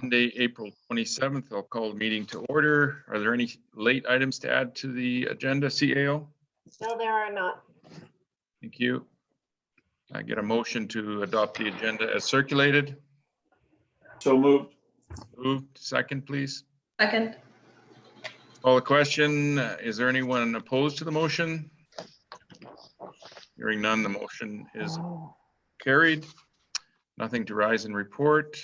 Monday, April 27th. I'll call the meeting to order. Are there any late items to add to the agenda, CAO? No, there are not. Thank you. I get a motion to adopt the agenda as circulated. So moved. Moved. Second, please. Second. Call the question. Is there anyone opposed to the motion? Hearing none, the motion is carried. Nothing to rise and report.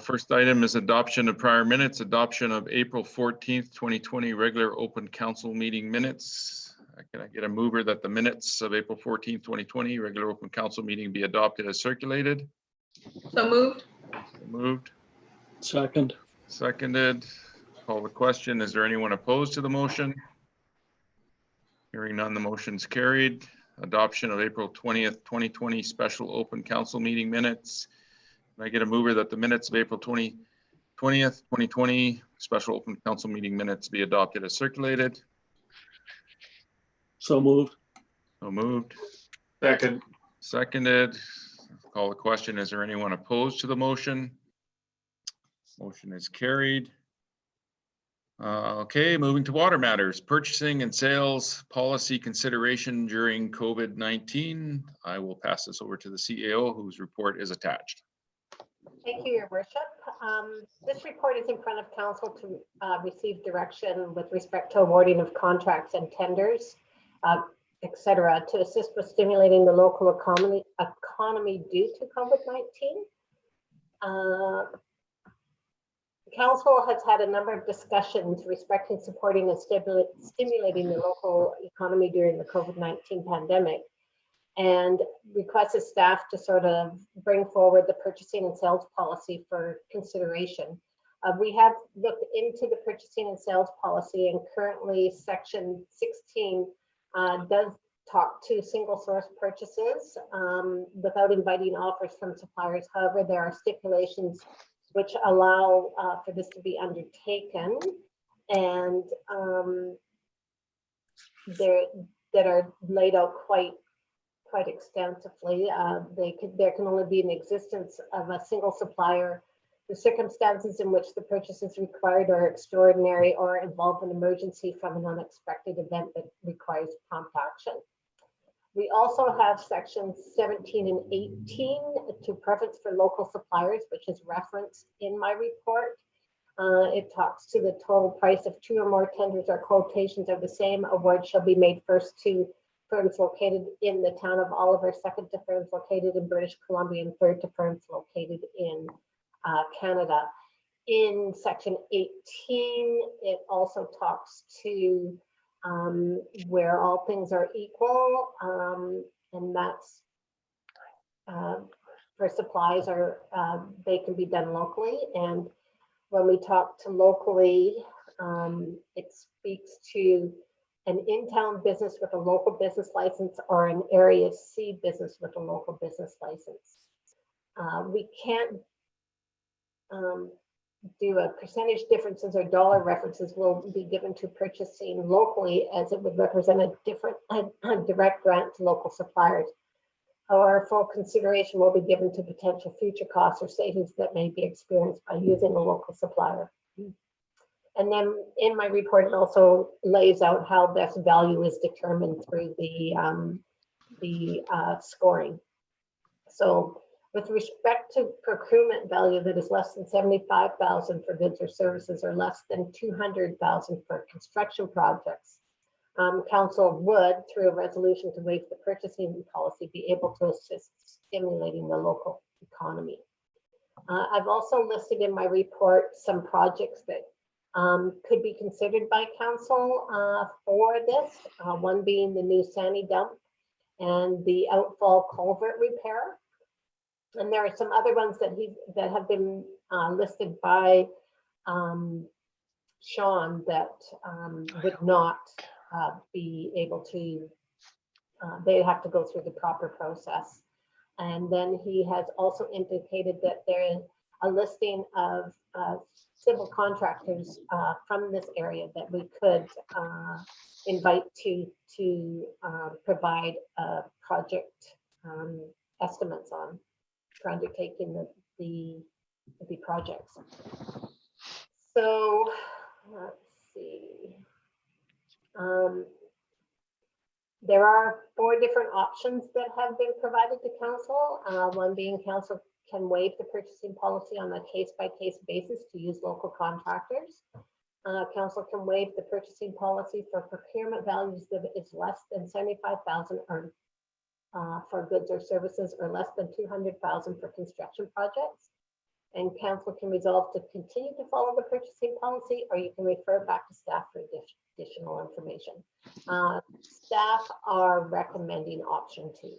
First item is adoption of prior minutes, adoption of April 14th, 2020 regular open council meeting minutes. Can I get a mover that the minutes of April 14th, 2020 regular open council meeting be adopted as circulated? So moved. Moved. Second. Seconded. Call the question. Is there anyone opposed to the motion? Hearing none, the motion's carried. Adoption of April 20th, 2020 special open council meeting minutes. Can I get a mover that the minutes of April 20th, 2020 special open council meeting minutes be adopted as circulated? So moved. So moved. Second. Seconded. Call the question. Is there anyone opposed to the motion? Motion is carried. Okay, moving to water matters, purchasing and sales policy consideration during COVID-19. I will pass this over to the CAO, whose report is attached. Thank you, Your Worship. This report is in front of council to receive direction with respect to awarding of contracts and tenders, etc., to assist with stimulating the local economy due to COVID-19. Council has had a number of discussions respecting supporting and stimulating the local economy during the COVID-19 pandemic, and requested staff to sort of bring forward the purchasing and sales policy for consideration. We have looked into the purchasing and sales policy, and currently section 16 does talk to single source purchases without inviting offers from suppliers. However, there are stipulations which allow for this to be undertaken, and that are laid out quite extensively. There can only be an existence of a single supplier. The circumstances in which the purchase is required are extraordinary or involve an emergency from an unexpected event that requires prompt action. We also have sections 17 and 18 to preference for local suppliers, which is referenced in my report. It talks to the total price of 2 or more tenders or quotations of the same award shall be made first to firms located in the town of Oliver, second to firms located in British Columbia, and third to firms located in Canada. In section 18, it also talks to where all things are equal, and that's for supplies they can be done locally. And when we talk to locally, it speaks to an in-town business with a local business license or an Area C business with a local business license. We can't do a percentage differences or dollar references will be given to purchasing locally, as it would represent a direct grant to local suppliers. However, full consideration will be given to potential future costs or savings that may be experienced by using a local supplier. And then in my report, it also lays out how best value is determined through the scoring. So with respect to procurement value that is less than $75,000 for goods or services, or less than $200,000 for construction projects, council would, through a resolution to waive the purchasing policy, be able to assist stimulating the local economy. I've also listed in my report some projects that could be considered by council for this, one being the new Sandy dump and the outfall culvert repair. And there are some other ones that have been listed by Sean that would not be able to, they have to go through the proper process. And then he has also indicated that there is a listing of civil contractors from this area that we could invite to provide project estimates on for undertaking the the projects. So let's see. There are 4 different options that have been provided to council. One being council can waive the purchasing policy on a case-by-case basis to use local contractors. Council can waive the purchasing policy for procurement values that is less than 75,000 or for goods or services, or less than 200,000 for construction projects. And council can resolve to continue to follow the purchasing policy, or you can refer back to staff for additional information. Staff are recommending option 2.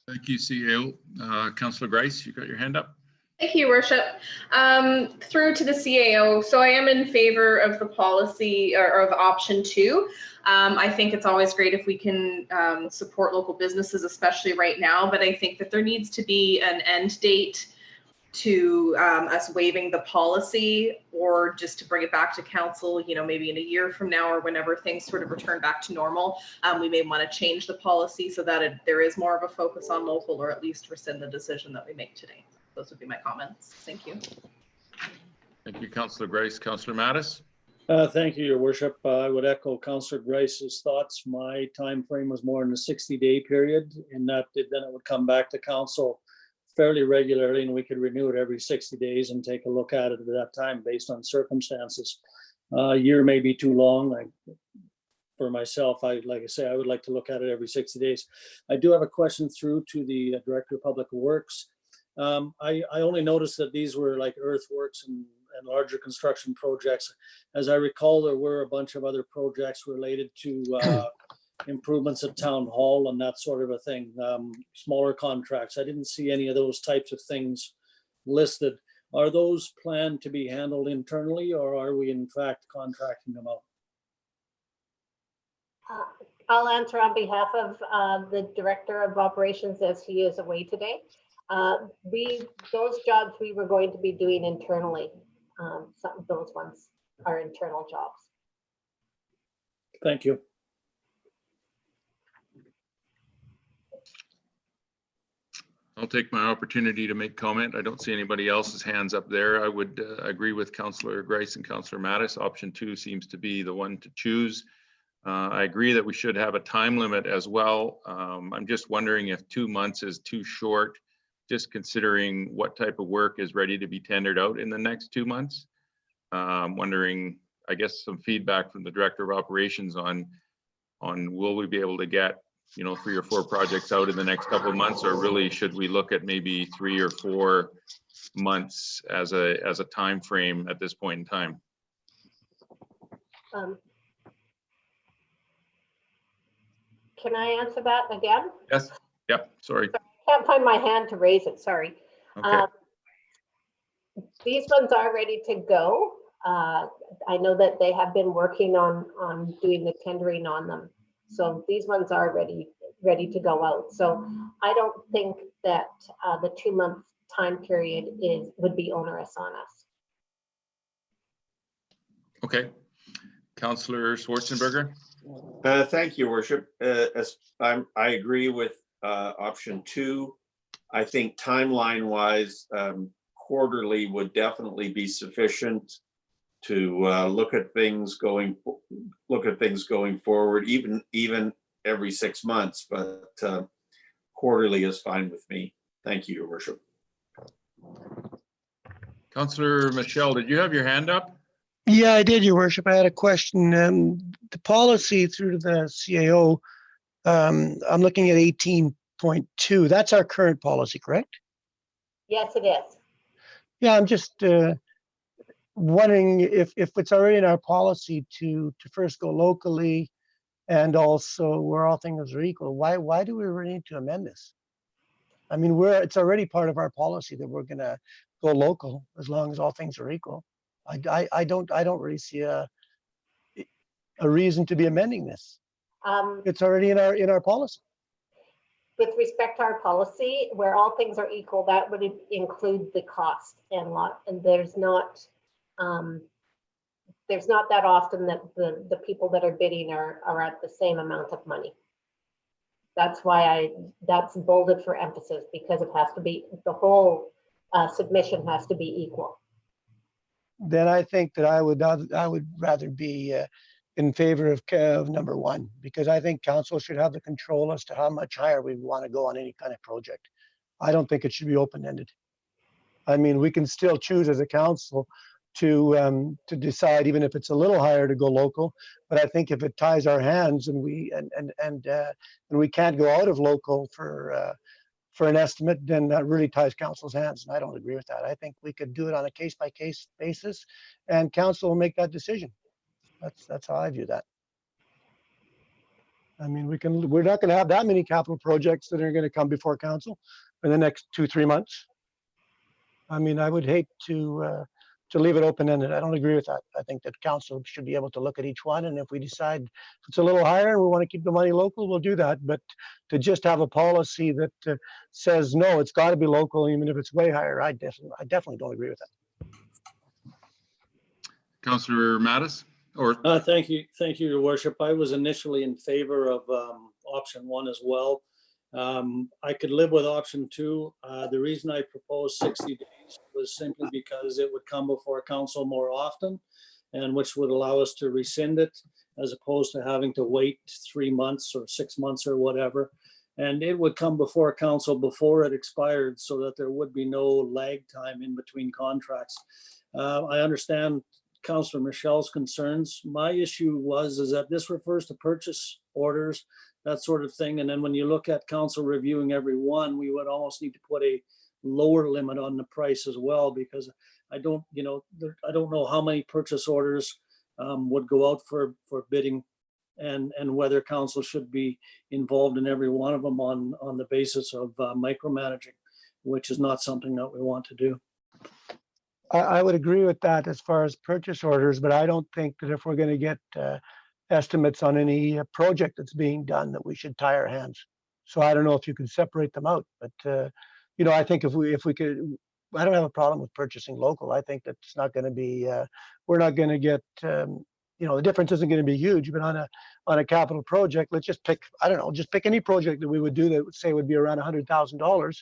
Thank you, CAO. Councillor Grice, you got your hand up? Thank you, Worship. Through to the CAO. So I am in favor of the policy or of option 2. I think it's always great if we can support local businesses, especially right now, but I think that there needs to be an end date to us waiving the policy, or just to bring it back to council, you know, maybe in a year from now or whenever things sort of return back to normal. We may want to change the policy so that there is more of a focus on local, or at least rescind the decision that we make today. Those would be my comments. Thank you. Thank you, Councillor Grice. Councillor Mattis? Thank you, Your Worship. I would echo Councillor Grice's thoughts. My time frame was more in the 60-day period, in that then it would come back to council fairly regularly, and we could renew it every 60 days and take a look at it at that time based on circumstances. A year may be too long. For myself, like I say, I would like to look at it every 60 days. I do have a question through to the Director of Public Works. I only noticed that these were like earthworks and larger construction projects. As I recall, there were a bunch of other projects related to improvements at Town Hall and that sort of a thing, smaller contracts. I didn't see any of those types of things listed. Are those planned to be handled internally, or are we in fact contracting them out? I'll answer on behalf of the Director of Operations, as he is away today. Those jobs we were going to be doing internally. Some of those ones are internal jobs. Thank you. I'll take my opportunity to make comment. I don't see anybody else's hands up there. I would agree with Councillor Grice and Councillor Mattis. Option 2 seems to be the one to choose. I agree that we should have a time limit as well. I'm just wondering if 2 months is too short, just considering what type of work is ready to be tendered out in the next 2 months. Wondering, I guess, some feedback from the Director of Operations on will we be able to get, you know, 3 or 4 projects out in the next couple of months, or really should we look at maybe 3 or 4 months as a time frame at this point in time? Can I answer that again? Yes. Yep. Sorry. I can't find my hand to raise it. Sorry. Okay. These ones are ready to go. I know that they have been working on doing the tendering on them. So these ones are ready to go out. So I don't think that the 2-month time period would be onerous on us. Okay. Councillor Schwarzenberger? Thank you, Worship. I agree with option 2. I think timeline-wise, quarterly would definitely be sufficient to look at things going forward, even every 6 months, but quarterly is fine with me. Thank you, Your Worship. Councillor Michelle, did you have your hand up? Yeah, I did, Your Worship. I had a question. The policy through to the CAO, I'm looking at 18.2. That's our current policy, correct? Yes, it is. Yeah, I'm just wondering if it's already in our policy to first go locally, and also where all things are equal. Why do we really need to amend this? I mean, it's already part of our policy that we're going to go local as long as all things are equal. I don't really see a reason to be amending this. It's already in our policy. With respect to our policy, where all things are equal, that would include the cost and there's not that often that the people that are bidding are at the same amount of money. That's why that's bolded for emphasis, because it has to be, the whole submission has to be equal. Then I think that I would rather be in favor of number one, because I think council should have the control as to how much higher we want to go on any kind of project. I don't think it should be open-ended. I mean, we can still choose as a council to decide, even if it's a little higher, to go local. But I think if it ties our hands and we can't go out of local for an estimate, then that really ties council's hands. And I don't agree with that. I think we could do it on a case-by-case basis, and council will make that decision. That's how I view that. I mean, we're not going to have that many capital projects that are going to come before council in the next 2-3 months. I mean, I would hate to leave it open-ended. I don't agree with that. I think that council should be able to look at each one, and if we decide it's a little higher and we want to keep the money local, we'll do that. But to just have a policy that says no, it's got to be local, even if it's way higher, I definitely don't agree with that. Councillor Mattis, or Thank you, Your Worship. I was initially in favor of option one as well. I could live with option two. The reason I proposed 60 days was simply because it would come before council more often, and which would allow us to rescind it, as opposed to having to wait 3 months or 6 months or whatever. And it would come before council before it expired, so that there would be no lag time in between contracts. I understand Councillor Michelle's concerns. My issue is that this refers to purchase orders, that sort of thing. And then when you look at council reviewing every one, we would almost need to put a lower limit on the price as well, because I don't know how many purchase orders would go out for bidding, and whether council should be involved in every one of them on the basis of micromanaging, which is not something that we want to do. I would agree with that as far as purchase orders, but I don't think that if we're going to get estimates on any project that's being done, that we should tie our hands. So I don't know if you can separate them out, but I think if we could, I don't have a problem with purchasing local. I think that's not going to be, we're not going to get, the difference isn't going to be huge. But on a capital project, let's just pick, I don't know, just pick any project that we would do that would say would be around $100,000.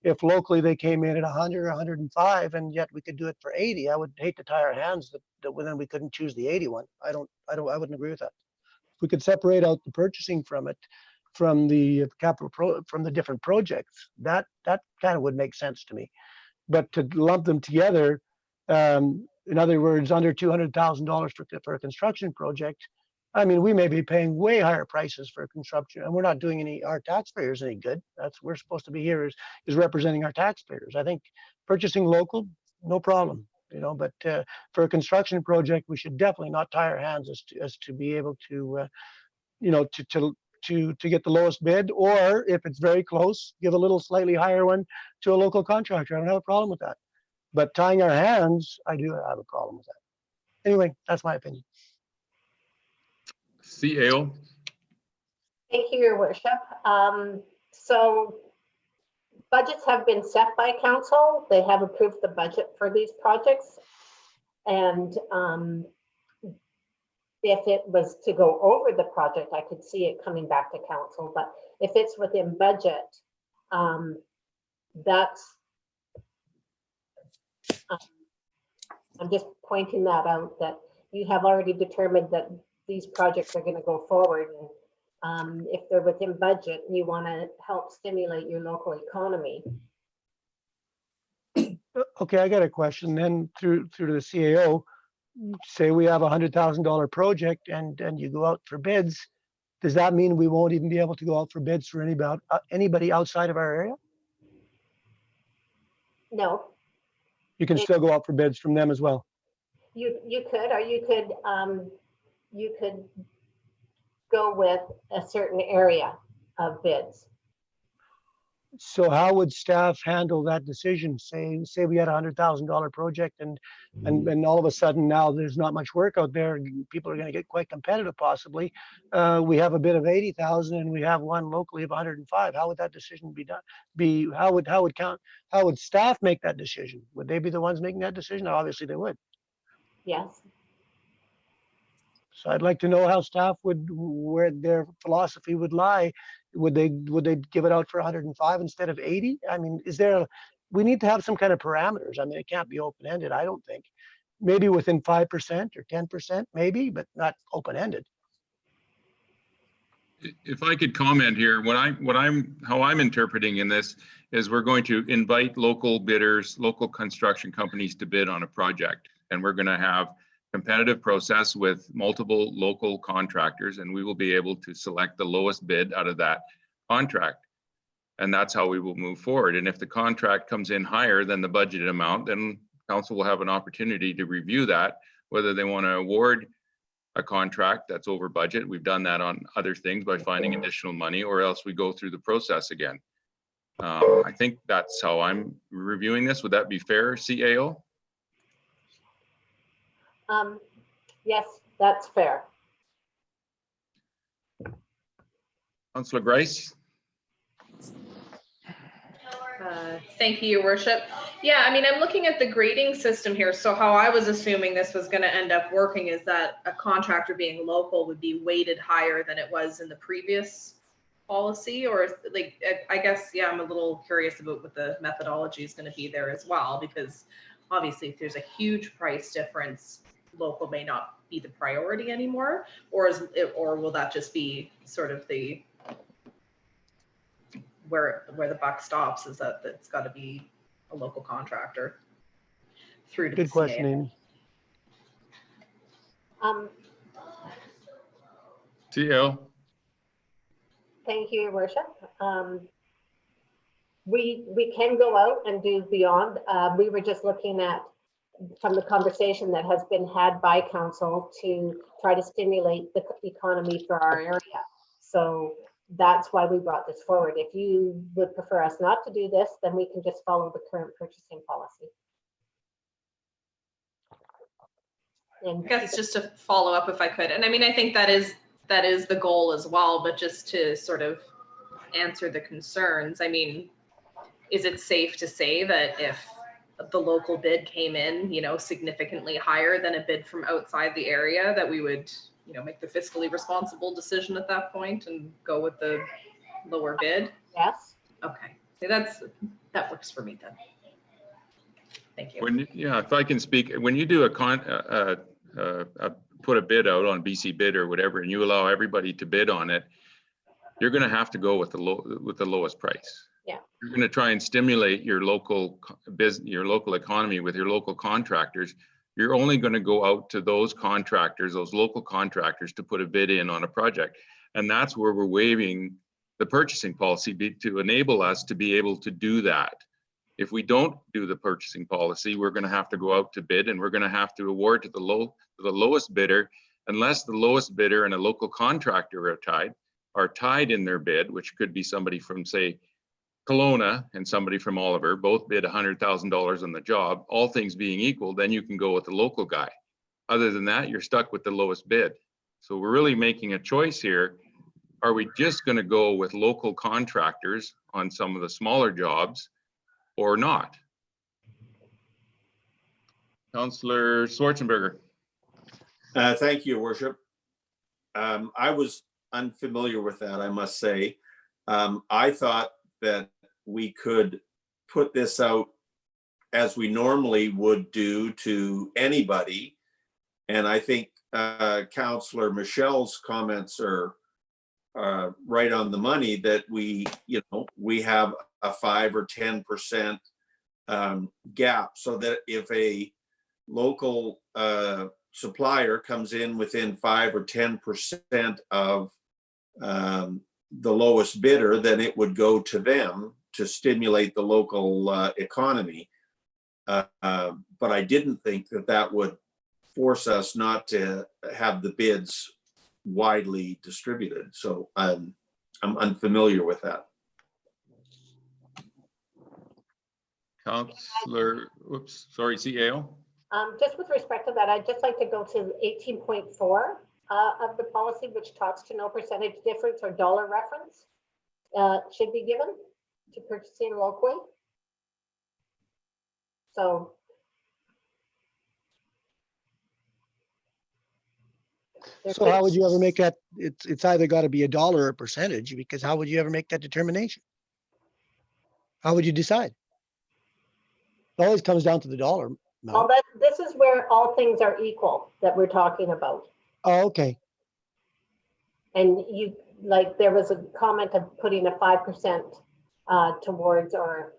If locally they came in at 100 or 105, and yet we could do it for 80, I would hate to tie our hands that then we couldn't choose the 81. I wouldn't agree with that. If we could separate out the purchasing from it, from the from the different projects, that kind of would make sense to me. But to lump them together, in other words, under $200,000 for a construction project, I mean, we may be paying way higher prices for construction, and we're not doing our taxpayers any good. We're supposed to be here is representing our taxpayers. I think purchasing local, no problem, but for a construction project, we should definitely not tie our hands as to be able to, to get the lowest bid, or if it's very close, give a little slightly higher one to a local contractor. I don't have a problem with that. But tying our hands, I do have a problem with that. Anyway, that's my opinion. CAO. Thank you, Your Worship. So budgets have been set by council. They have approved the budget for these projects. And if it was to go over the project, I could see it coming back to council. But if it's within budget, that's, I'm just pointing that out, that you have already determined that these projects are going to go forward. And if they're within budget, you want to help stimulate your local economy. Okay, I got a question then through to the CAO. Say we have $100,000 project and you go out for bids. Does that mean we won't even be able to go out for bids for anybody outside of our area? No. You can still go out for bids from them as well. You could, or you could go with a certain area of bids. So how would staff handle that decision? Say we had a $100,000 project and all of a sudden now there's not much work out there. People are going to get quite competitive possibly. We have a bid of 80,000 and we have one locally of 105. How would that decision be done? How would staff make that decision? Would they be the ones making that decision? Obviously they would. Yes. So I'd like to know how staff where their philosophy would lie Would they give it out for 105 instead of 80? I mean, we need to have some kind of parameters. I mean, it can't be open-ended, I don't think. Maybe within 5% or 10%, maybe, but not open-ended. If I could comment here, how I'm interpreting in this is we're going to invite local bidders, local construction companies to bid on a project. And we're going to have competitive process with multiple local contractors, and we will be able to select the lowest bid out of that contract. And that's how we will move forward. And if the contract comes in higher than the budgeted amount, then council will have an opportunity to review that, whether they want to award a contract that's over budget. We've done that on other things by finding additional money, or else we go through the process again. I think that's how I'm reviewing this. Would that be fair, CAO? Yes, that's fair. Councillor Grice? Thank you, Your Worship. Yeah, I mean, I'm looking at the grading system here. So how I was assuming this was going to end up working is that a contractor being local would be weighted higher than it was in the previous policy, or like, I guess, yeah, I'm a little curious about what the methodology is going to be there as well, because obviously if there's a huge price difference, local may not be the priority anymore, or will that just be sort of the where the buck stops, is that it's got to be a local contractor through to Good the question, CA. Amy. CAO? Thank you, Your Worship. We can go out and do beyond. We were just looking at, from the conversation that has been had by council, to try to stimulate the economy for our area. So that's why we brought this forward. If you would prefer us not to do this, then we can just follow the current purchasing policy. And I guess just to follow up if I could, and I mean, I think that is the goal as well, but just to sort of answer the concerns, I mean, is it safe to say that if the local bid came in, significantly higher than a bid from outside the area, that we would, make the fiscally responsible decision at that point and go with the lower bid? yes. Okay, so that works for me then. Thank you. If I can speak, when you do put a bid out on BC Bid or whatever, and you allow everybody to bid on it, you're going to have to go with the lowest price. Yeah. You're going to try and stimulate your local business, your local economy with your local contractors. You're only going to go out to those contractors, those local contractors, to put a bid in on a project. And that's where we're waiving the purchasing policy to enable us to be able to do that. If we don't do the purchasing policy, we're going to have to go out to bid, and we're going to have to award to the lowest bidder, unless the lowest bidder and a local contractor are tied in their bid, which could be somebody from, say, Kelowna and somebody from Oliver, both bid $100,000 on the job. All things being equal, then you can go with the local guy. Other than that, you're stuck with the lowest bid. So we're really making a choice here. Are we just going to go with local contractors on some of the smaller jobs, or not? Councillor Schwarzenberger. Thank you, Your Worship. I was unfamiliar with that, I must say. I thought that we could put this out as we normally would do to anybody. And I think Councillor Michelle's comments are right on the money, that we have a 5 or 10% gap, so that if a local supplier comes in within 5 or 10% of the lowest bidder, then it would go to them to stimulate the local economy. But I didn't think that would force us not to have the bids widely distributed. So I'm unfamiliar with that. Councillor, oops, sorry, CAO. Just with respect to that, I'd just like to go to 18.4 of the policy, which talks to no percentage difference or dollar reference should be given to purchasing locally. So There So how could- would you ever make that? It's either got to be a dollar or a percentage, because how would you ever make that determination? How would you decide? It always comes down to the dollar Well, amount. this is where all things are equal that we're talking about. Oh, okay. And you, like, there was a comment of putting a 5% towards, or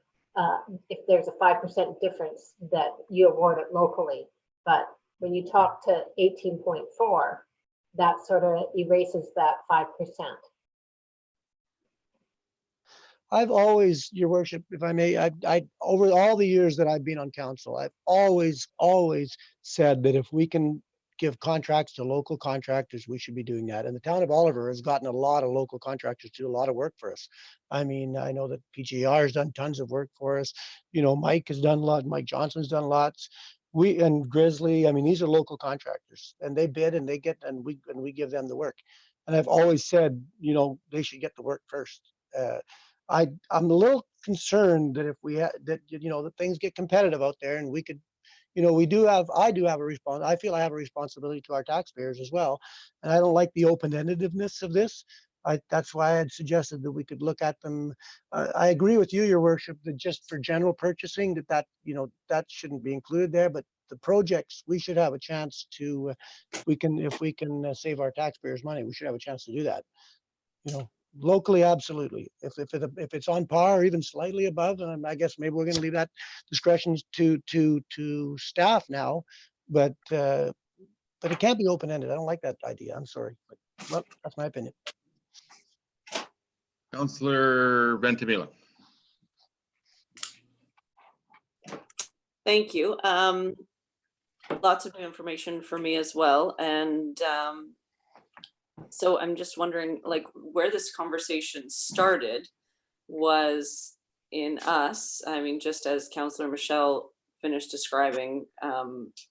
if there's a 5% difference that you award it locally. But when you talk to 18.4, that sort of erases that 5%. I've always, your worship, if I may, I over all the years that I've been on council, I've always said that if we can give contracts to local contractors, we should be doing that. And the town of Oliver has gotten a lot of local contractors to do a lot of work for us. I mean, I know that PGR has done tons of work for us. You know, Mike has done a lot. Mike Johnson's done lots. And Grizzly, I mean, these are local contractors, and they bid and they get, and we give them the work. And I've always said, you know, they should get the work first. I'm a little concerned that if we that things get competitive out there, and we could, I do have a I feel I have a responsibility to our taxpayers as well. And I don't like the open-endedness of this. That's why I had suggested that we could look at them. I agree with you, your worship, that just for general purchasing, that shouldn't be included there, but the projects, we should have a chance to, if we can save our taxpayers money, we should have a chance to do that. Locally, absolutely. If it's on par or even slightly above, then I guess maybe we're going to leave that discretion to staff now. But it can't be open-ended. I don't like that idea. I'm sorry, but well, that's my opinion. Councillor Ventimiglia. Thank you. Lots of new information for me as well. And so I'm just wondering, like, where this conversation started was in us. I mean, just as Councillor Michelle finished describing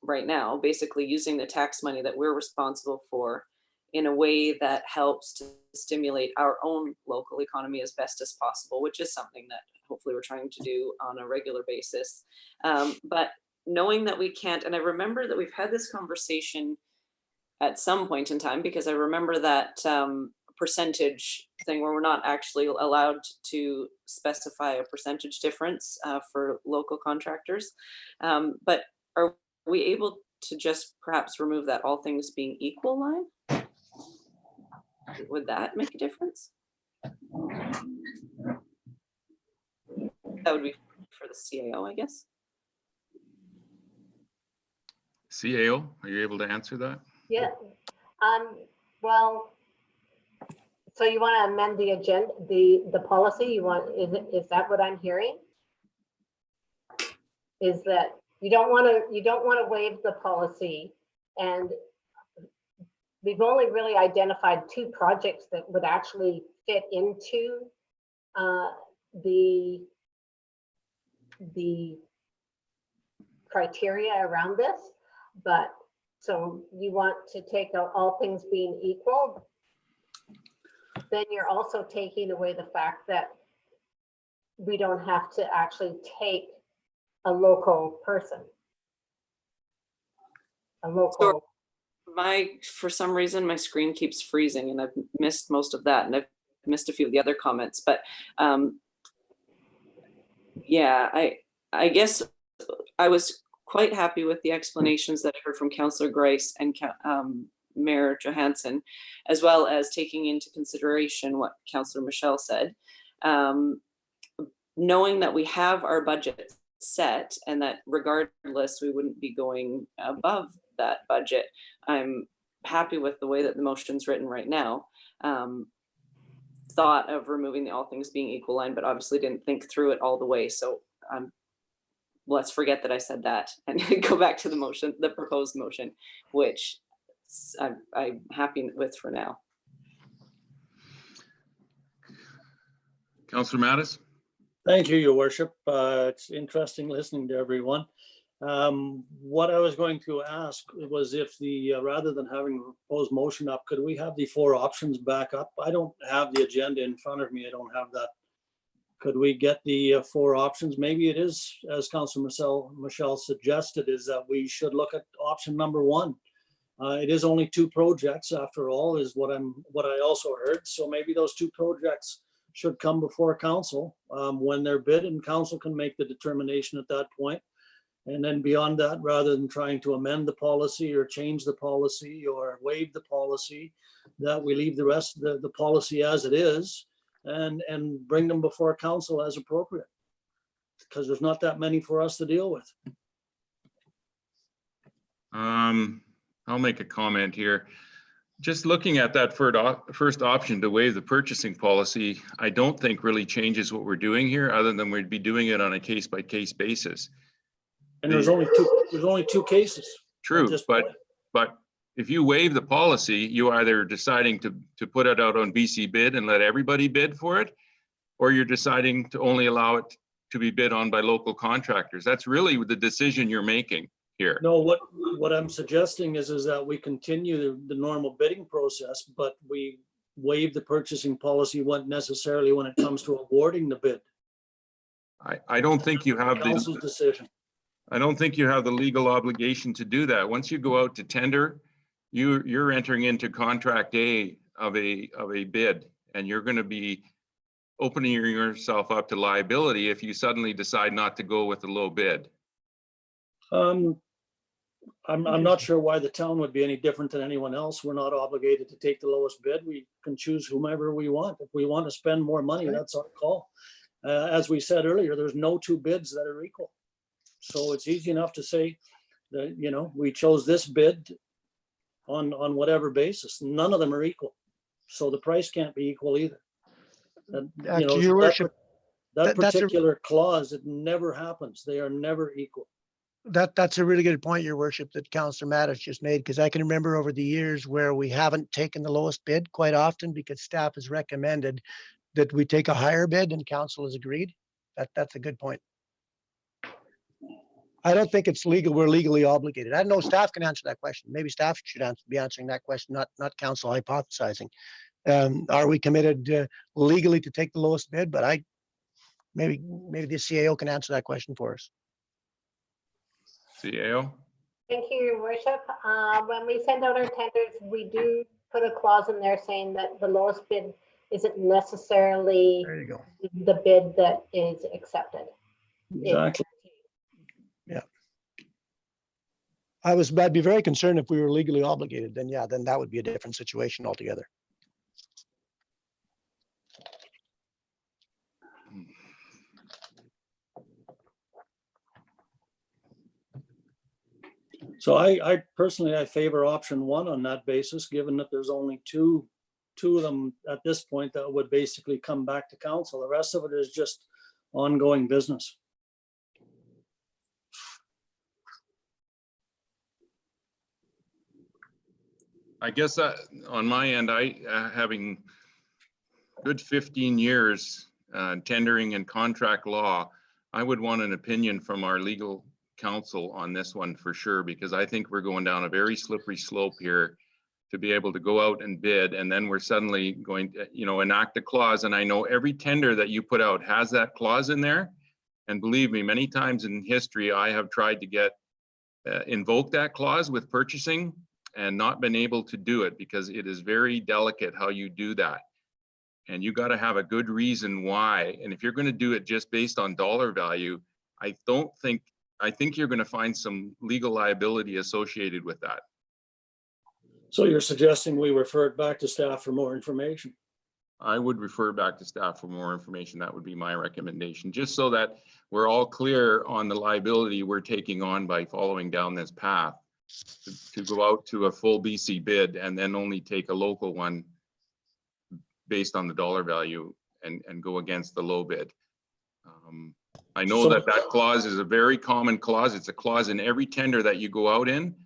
right now, basically using the tax money that we're responsible for in a way that helps to stimulate our own local economy as best as possible, which is something that hopefully we're trying to do on a regular basis. But knowing that we can't, and I remember that we've had this conversation at some point in time, because I remember that percentage thing where we're not actually allowed to specify a percentage difference for local contractors. But are we able to just perhaps remove that all things being equal line? Would that make a difference? That would be for the CAO, I guess. CAO, are you able to answer that? Yeah. Well, so you want to amend the agenda, the policy? Is that what I'm hearing? Is that you don't want to waive the policy, and we've only really identified 2 projects that would actually fit into the criteria around this, but so you want to take out all things being equal, then you're also taking away the fact that we don't have to actually take a local person. A local. For some reason, my screen keeps freezing and I've missed most of that, and I've missed a few of the other comments, but yeah, I guess I was quite happy with the explanations that I heard from Councillor Grice and Mayor Johansson, as well as taking into consideration what Councillor Michelle said. Knowing that we have our budget set and that regardless we wouldn't be going above that budget, I'm happy with the way that the motion's written right now. Thought of removing the all things being equal line, but obviously didn't think through it all the way. So let's forget that I said that and go back to the motion, the proposed motion, which I'm happy with for now. Councillor Mattis. Thank you, Your Worship. It's interesting listening to everyone. What I was going to ask was if rather than having a proposed motion up, could we have the 4 options back up? I don't have the agenda in front of me. I don't have that. Could we get the 4 options? Maybe it is, as Councillor Michelle suggested, is that we should look at option number 1. It is only 2 projects after all, is what I also heard. So maybe those 2 projects should come before council when they're bid, and council can make the determination at that point. And then beyond that, rather than trying to amend the policy or change the policy or waive the policy, that we leave the rest of the policy as it is and bring them before council as appropriate. Because there's not that many for us to deal with. I'll make a comment here. Just looking at that first option to waive the purchasing policy, I don't think really changes what we're doing here, other than we'd be doing it on a case-by-case basis. And there's only two cases. True, but if you waive the policy, you either deciding to put it out on BC bid and let everybody bid for it, or you're deciding to only allow it to be bid on by local contractors. That's really the decision you're making here. No, what I'm suggesting is that we continue the normal bidding process, but we waive the purchasing policy when necessarily when it comes to awarding the bid. I don't think you have Council's decision. I don't think you have the legal obligation to do that. Once you go out to tender, you're entering into contract A of a bid, and you're going to be opening yourself up to liability if you suddenly decide not to go with the low bid. I'm not sure why the town would be any different than anyone else. We're not obligated to take the lowest bid. We can choose whomever we want. If we want to spend more money, that's our call. As we said earlier, there's no 2 bids that are equal. So it's easy enough to say that, you know, we chose this bid on whatever basis. None of them are equal. So the price can't be equal either. And, you know, Your worship, that that's a- particular clause, it never happens. They are never equal. that's a really good point, your worship, that Councillor Mattis just made, because I can remember over the years where we haven't taken the lowest bid quite often because staff has recommended that we take a higher bid and council has agreed. That's a good point. I don't think it's legal. We're legally obligated. I don't know. Staff can answer that question. Maybe staff should be answering that question, not council hypothesizing. Are we committed legally to take the lowest bid? But maybe the CAO can answer that question for us. CAO? Thank you, Your Worship. When we send out our tenders, we do put a clause in there saying that the lowest bid isn't necessarily There you go. the bid that is accepted. Exactly. I'd be very concerned if we were legally obligated, then that would be a different situation altogether. So I personally, I favor option 1 on that basis, given that there's only two of them at this point that would basically come back to council. The rest of it is just ongoing business. I guess on my end, having good 15 years tendering and contract law, I would want an opinion from our legal counsel on this one for sure, because I think we're going down a very slippery slope here to be able to go out and bid, and then we're suddenly going to, enact a clause. And I know every tender that you put out has that clause in there. And believe me, many times in history, I have tried to get invoke that clause with purchasing and not been able to do it because it is very delicate how you do that. And you got to have a good reason why. And if you're going to do it just based on dollar value, I think you're going to find some legal liability associated with that. So you're suggesting we refer it back to staff for more information? I would refer back to staff for more information. That would be my recommendation, just so that we're all clear on the liability we're taking on by following down this path to go out to a full BC bid and then only take a local one based on the dollar value and go against the low bid. I know that clause is a very common clause. It's a clause in every tender that you go out in,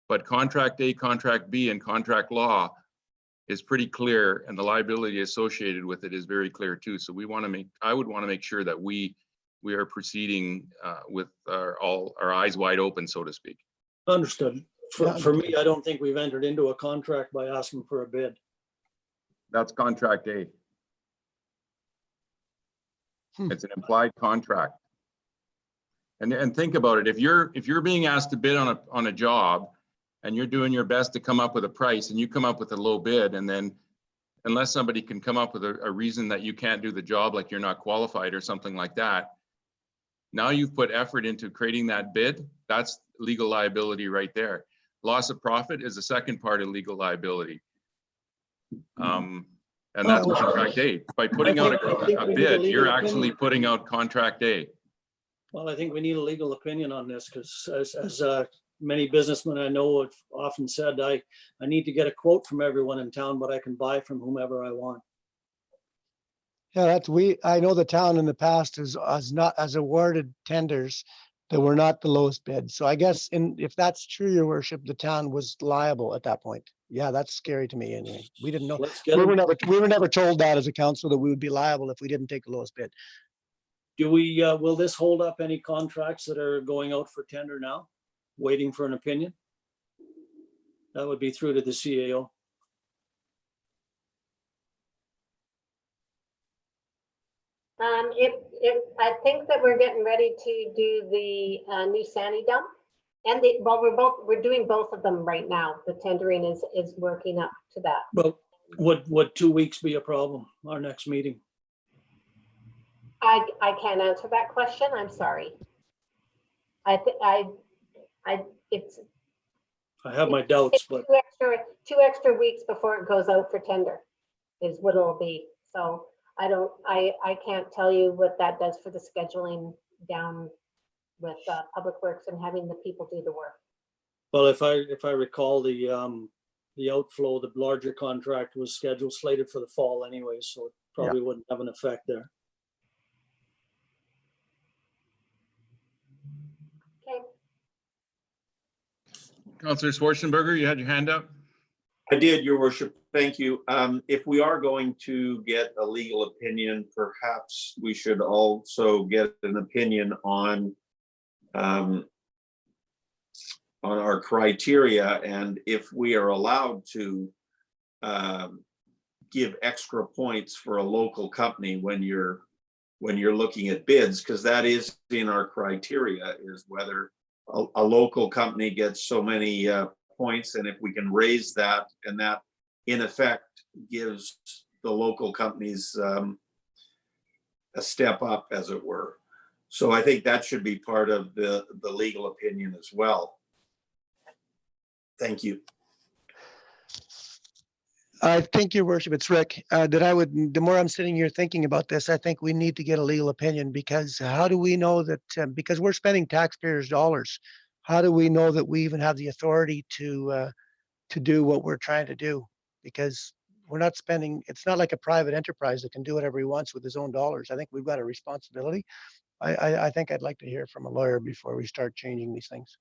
but contract A, contract B, and contract law is pretty clear, and the liability associated with it is very clear too. So I would want to make sure that we are proceeding with our eyes wide open, so to speak. Understood. For me, I don't think we've entered into a contract by asking for a bid. That's contract A. It's an implied contract. And think about it. If you're being asked to bid on a job and you're doing your best to come up with a price, and you come up with a low bid, and then unless somebody can come up with a reason that you can't do the job, like you're not qualified or something like that, now you've put effort into creating that bid. That's legal liability right there. Loss of profit is the second part of legal liability. And that's contract A. By putting out a bid, you're actually putting out contract A. Well, I think we need a legal opinion on this because as many businessmen I know have often said, I need to get a quote from everyone in town, but I can buy from whomever I want. Yeah, I know the town in the past has awarded tenders that were not the lowest bid. So I guess if that's true, your worship, the town was liable at that point. Yeah, that's scary to me anyway. We didn't know. Let's get We them. were never told that as a council that we would be liable if we didn't take the lowest bid. Do we, will this hold up any contracts that are going out for tender now, waiting for an opinion? That would be through to the CAO. I think that we're getting ready to do the new Sandy dump. And we're doing both of them right now. The tendering is working up to that. Well, would 2 weeks be a problem, our next meeting? I can't answer that question. I'm sorry. I have my doubts, but two extra weeks before it goes out for tender is what it'll be. So I can't tell you what that does for the scheduling down with Public Works and having the people do the work. well, if I recall, the outflow, the larger contract was slated for the fall anyway, so it probably wouldn't have an effect there. Okay. Councillor Schwarzenberger, you had your hand up? I did, Your Worship. Thank you. If we are going to get a legal opinion, perhaps we should also get an opinion on our criteria and if we are allowed to give extra points for a local company when you're looking at bids, because that is in our criteria, is whether a local company gets so many points, and if we can raise that, and that in effect gives the local companies a step up, as it were. So I think that should be part of the legal opinion as well. Thank you. I think, Your Worship, it's Rick, the more I'm sitting here thinking about this, I think we need to get a legal opinion, because how do we know that, because we're spending taxpayers' dollars, how do we know that we even have the authority to do what we're trying to do? Because we're not spending, it's not like a private enterprise that can do whatever he wants with his own dollars. I think we've got a responsibility. I think I'd like to hear from a lawyer before we start changing these things.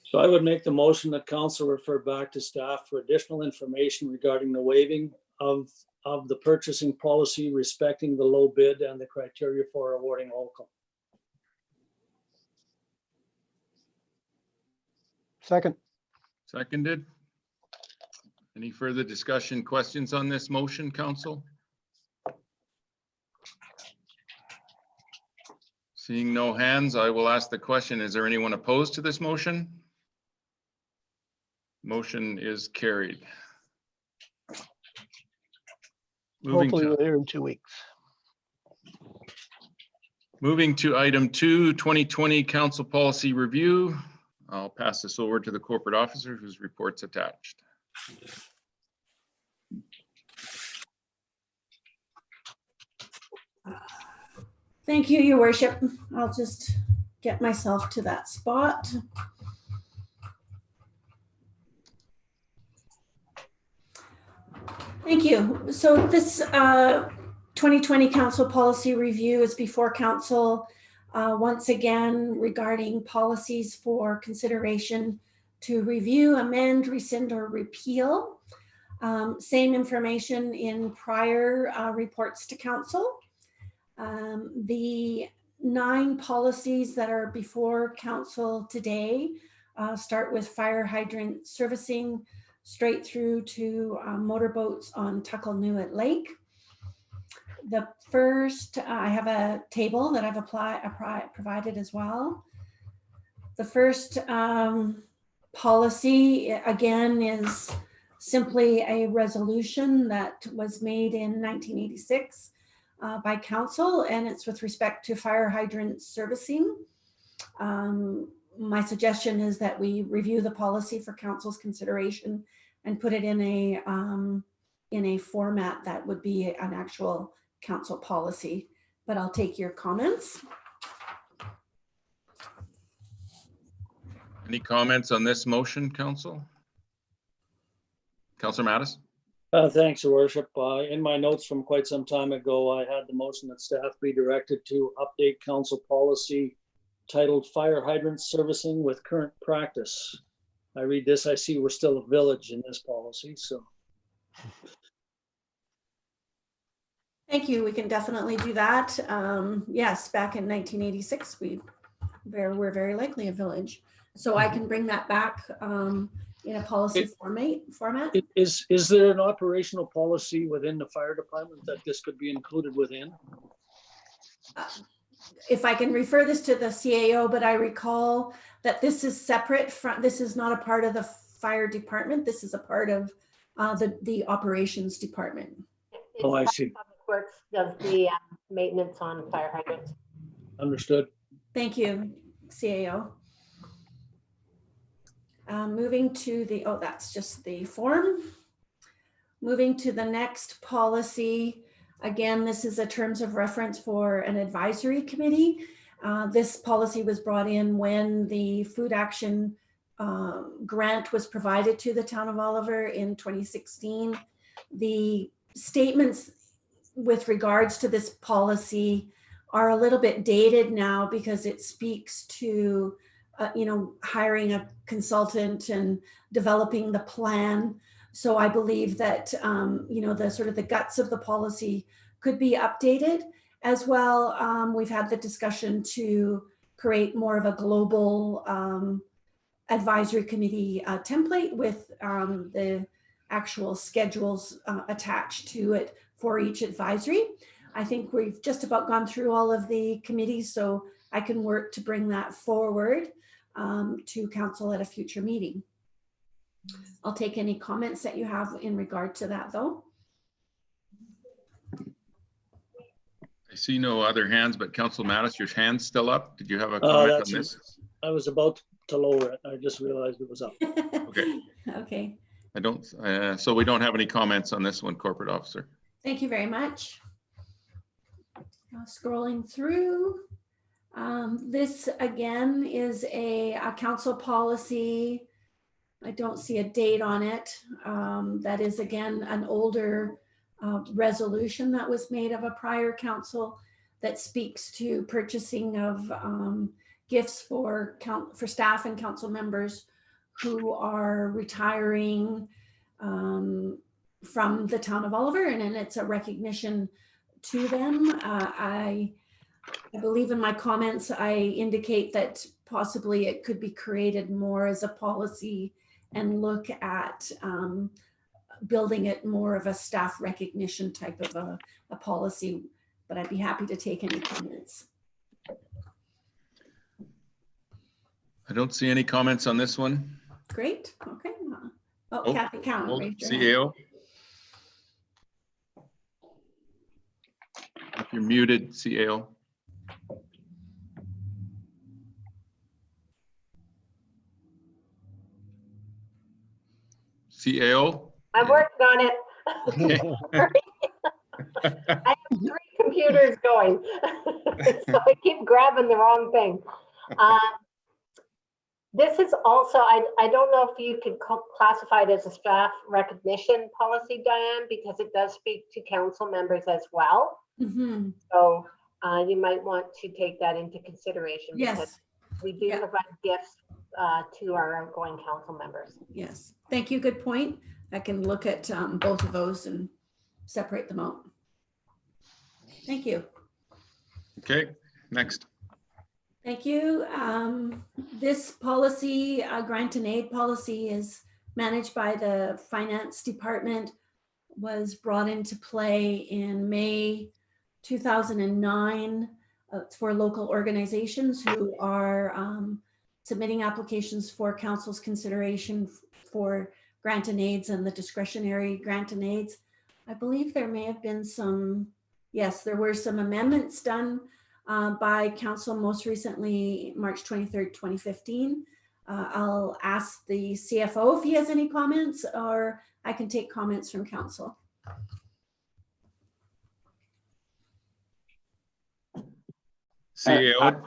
So I would make the motion that council refer back to staff for additional information regarding the waiving of the purchasing policy respecting the low bid and the criteria for awarding local. Second. Seconded. Any further discussion, questions on this motion, council? Seeing no hands, I will ask the question, is there anyone opposed to this motion? Motion is carried. Hopefully we'll hear in 2 weeks. Moving to item 2, 2020 Council Policy Review. I'll pass this over to the corporate officer whose report's attached. Thank you, Your Worship. I'll just get myself to that spot. Thank you. So this 2020 Council Policy Review is before Council once again regarding policies for consideration to review, amend, rescind, or repeal. Same information in prior reports to Council. The 9 policies that are before Council today start with fire hydrant servicing, straight through to motorboats on Tucklenew at Lake. The first, I have a table that I've provided as well. The first policy, again, is simply a resolution that was made in 1986 by council, and it's with respect to fire hydrant servicing. My suggestion is that we review the policy for council's consideration and put it in a format that would be an actual council policy. But I'll take your comments. Any comments on this motion, council? Councilor Mattis? Thanks, Your Worship. In my notes from quite some time ago, I had the motion that staff be directed to update council policy titled Fire Hydrant Servicing with Current Practice. I read this, I see we're still a village in this policy, so. Thank you. We can definitely do that. Yes, back in 1986, we're very likely a village. So I can bring that back in a policy format. Is there an operational policy within the fire department that this could be included within? If I can refer this to the CAO, but I recall that this is separate from, this is not a part of the fire department. This is a part of the operations department. Oh, I see. Public Works does the maintenance on fire hydrants. Understood. Thank you, CAO. Moving to the, oh, that's just the form. Moving to the next policy. Again, this is a terms of reference for an advisory committee. This policy was brought in when the food action grant was provided to the town of Oliver in 2016. The statements with regards to this policy are a little bit dated now because it speaks to hiring a consultant and developing the plan. So I believe that, the sort of the guts of the policy could be updated as well. We've had the discussion to create more of a global advisory committee template with the actual schedules attached to it for each advisory. I think we've just about gone through all of the committees, so I can work to bring that forward to council at a future meeting. I'll take any comments that you have in regard to that, though. I see no other hands, but Council Mattis, your hand's still up. Did you have a comment on this? I was about to lower it. I just realized it was up. Okay. Okay. I don't, so we don't have any comments on this one, Corporate Officer. Thank you very much. Scrolling through. This again is a council policy. I don't see a date on it. That is again an older resolution that was made of a prior council that speaks to purchasing of gifts for staff and council members who are retiring from the town of Oliver, and it's a recognition to them. I believe in my comments, I indicate that possibly it could be created more as a policy and look at building it more of a staff recognition type of a policy, but I'd be happy to take any comments. I don't see any comments on this one. Great, okay. Oh, Kathy Cowan. CAO. If you're muted, CAO. CAO? I'm working on it. Okay. I have 3 computers going, so I keep grabbing the wrong thing. This is also, I don't know if you could classify it as a staff recognition policy, Diane, because it does speak to council members as well. Mm-hmm. So you might want to take that into consideration. Yes. Because we do provide gifts to our outgoing council members. Yes, thank you, good point. I can look at both of those and separate them out. Thank you. Okay, next. Thank you. This policy, grant and aid policy, is managed by the finance department, was brought into play in May 2009. It's for local organizations who are submitting applications for council's consideration for grant and aids and the discretionary grant and aids. I believe there may have been some, yes, there were some amendments done by council most recently, March 23rd, 2015. I'll ask the CFO if he has any comments, or I can take comments from council. CAO,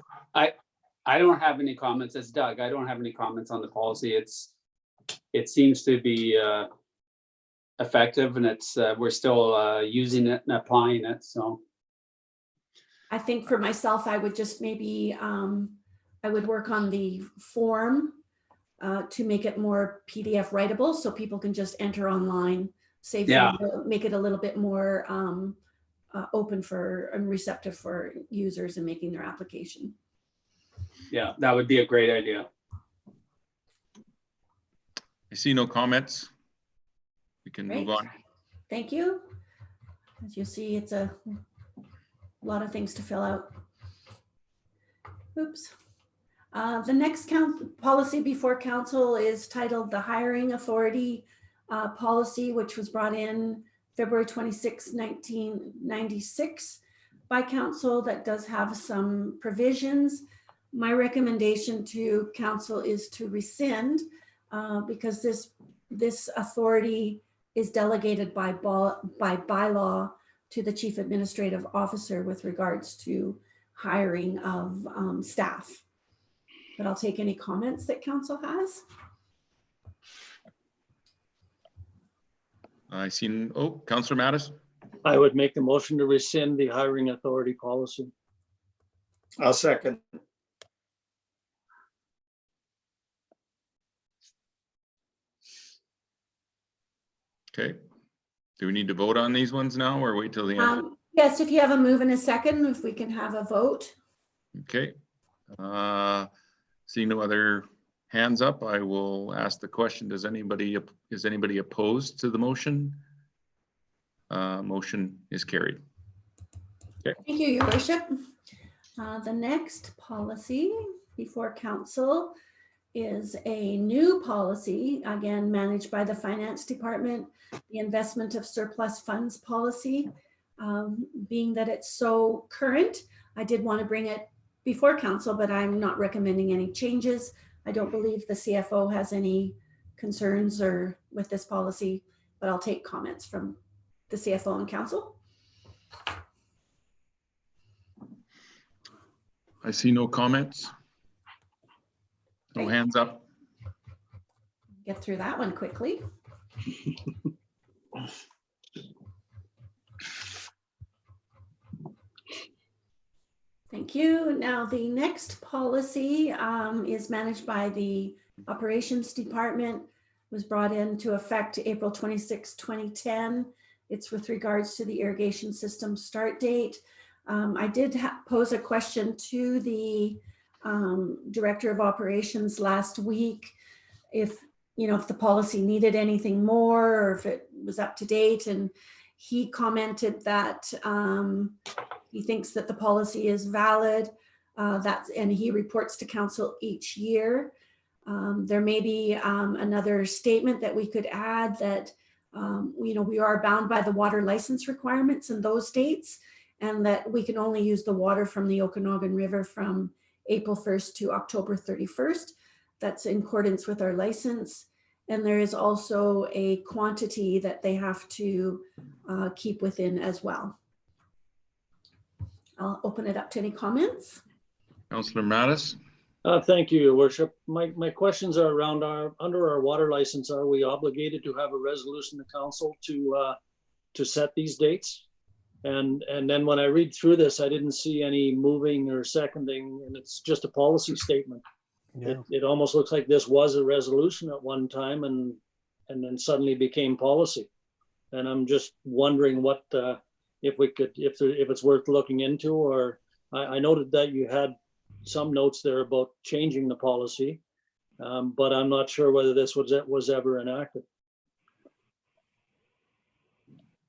I don't have any comments. It's Doug. I don't have any comments on the policy. It seems to be effective, and we're still using it and applying it. So I think for myself, I would just maybe, I would work on the form to make it more PDF writable so people can just enter online, make it a little bit more open for and receptive for users in making their application. yeah, that would be a great idea. I see no comments. We can move Great. on. Thank you. As you see, it's a lot of things to fill out. Oops. The next policy before council is titled the Hiring Authority Policy, which was brought in February 26, 1996 by council. That does have some provisions. My recommendation to council is to rescind because this authority is delegated by bylaw to the chief administrative officer with regards to hiring of staff. But I'll take any comments that council has. I seen, oh, Councillor Mattis. I would make the motion to rescind the hiring authority policy. I'll second. Okay. Do we need to vote on these ones now or wait till the end? Yes, if you have a move and a second, if we can have a vote. Okay. Seeing no other hands up, I will ask the question. Is anybody opposed to the motion? Motion is carried. Okay. Thank you, Your Worship. The next policy before council is a new policy, again, managed by the Finance Department, the Investment of Surplus Funds Policy. Being that it's so current, I did want to bring it before council, but I'm not recommending any changes. I don't believe the CFO has any concerns or with this policy, but I'll take comments from the CFO and council. I see no comments. No Okay. hands up. Get through that one quickly. Thank you. Now, the next policy is managed by the Operations Department, was brought into effect April 26, 2010. It's with regards to the irrigation system start date. I did pose a question to the Director of Operations last week if the policy needed anything more or if it was up to date, and he commented that he thinks that the policy is valid, and he reports to council each year. There may be another statement that we could add that we are bound by the water license requirements in those states, and that we can only use the water from the Okanagan River from April 1st to October 31st. That's in accordance with our license. And there is also a quantity that they have to keep within as well. I'll open it up to any comments. Councillor Mattis. Thank you, Your Worship. My questions are around under our water license, are we obligated to have a resolution to council to set these dates? And then when I read through this, I didn't see any moving or seconding, and it's just a policy statement. Yeah. It almost looks like this was a resolution at one time and then suddenly became policy. And I'm just wondering what if it's worth looking into, or I noted that you had some notes there about changing the policy, but I'm not sure whether this was ever enacted.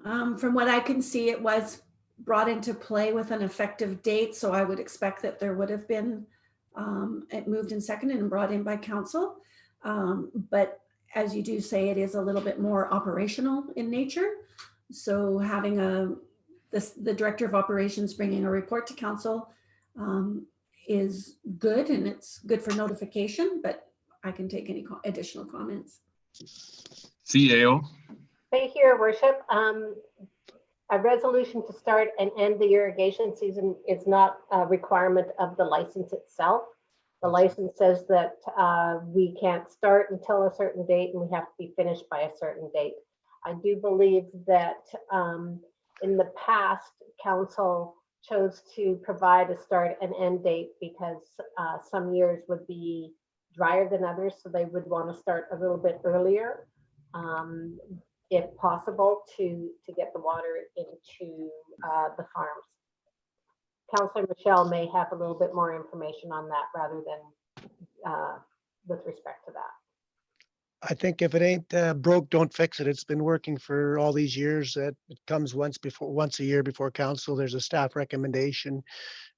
From what I can see, it was brought into play with an effective date, so I would expect that there would have been It moved and seconded and brought in by council. But as you do say, it is a little bit more operational in nature. So having the director of operations bringing a report to council is good, and it's good for notification, but I can take any additional comments. CAO. Thank you, Your Worship. A resolution to start and end the irrigation season is not a requirement of the license itself. The license says that we can't start until a certain date and we have to be finished by a certain date. I do believe that in the past, council chose to provide a start and end date because some years would be drier than others, so they would want to start a little bit earlier, if possible, to get the water into the farms. Councillor Michelle may have a little bit more information on that rather than with respect to that. I think if it ain't broke, don't fix it. It's been working for all these years. It comes once a year before council. There's a staff recommendation.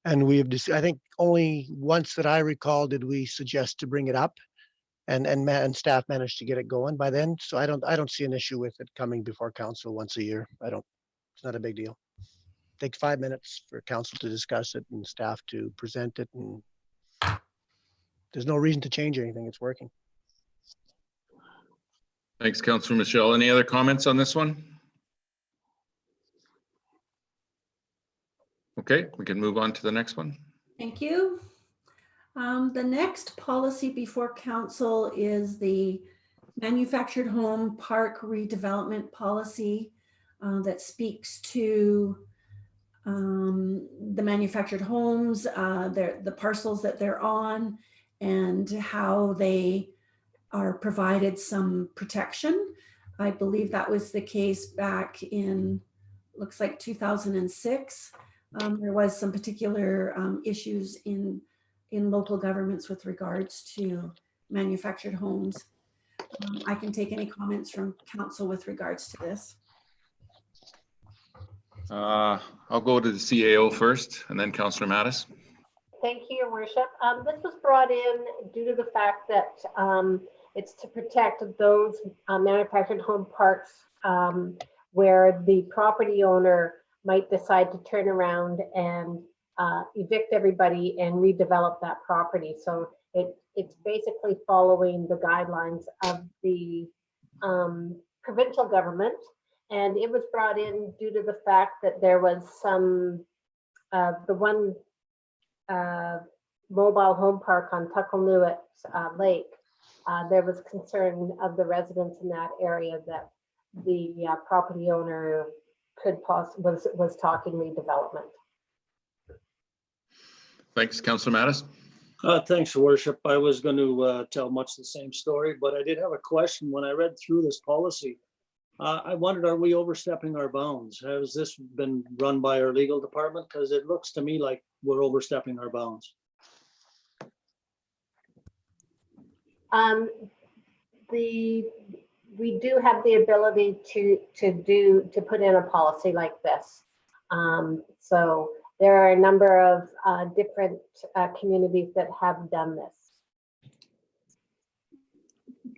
And we have, I think only once that I recall did we suggest to bring it up, and staff managed to get it going by then. So I don't see an issue with it coming before council once a year. It's not a big deal. Take 5 minutes for council to discuss it and staff to present it, and there's no reason to change anything. It's working. Thanks, Councillor Michelle. Any other comments on this one? Okay, we can move on to the next one. Thank you. The next policy before council is the manufactured home park redevelopment policy that speaks to the manufactured homes, the parcels that they're on, and how they are provided some protection. I believe that was the case back in, looks like 2006. There was some particular issues in local governments with regards to manufactured homes. I can take any comments from council with regards to this. I'll go to the CAO first and then Councillor Mattis. Thank you, Your Worship. This was brought in due to the fact that it's to protect those manufactured home parks where the property owner might decide to turn around and evict everybody and redevelop that property. So it's basically following the guidelines of the provincial government. And it was brought in due to the fact that there was some, the one mobile home park on Tucklenew Lake, there was concern of the residents in that area that the property owner could was talking redevelopment. Thanks, Councillor Mattis. Thanks, Your Worship. I was going to tell much the same story, but I did have a question. When I read through this policy, I wondered, are we overstepping our bounds? Has this been run by our legal department? Because it looks to me like we're overstepping our bounds. We do have the ability to put in a policy like this. So there are a number of different communities that have done this.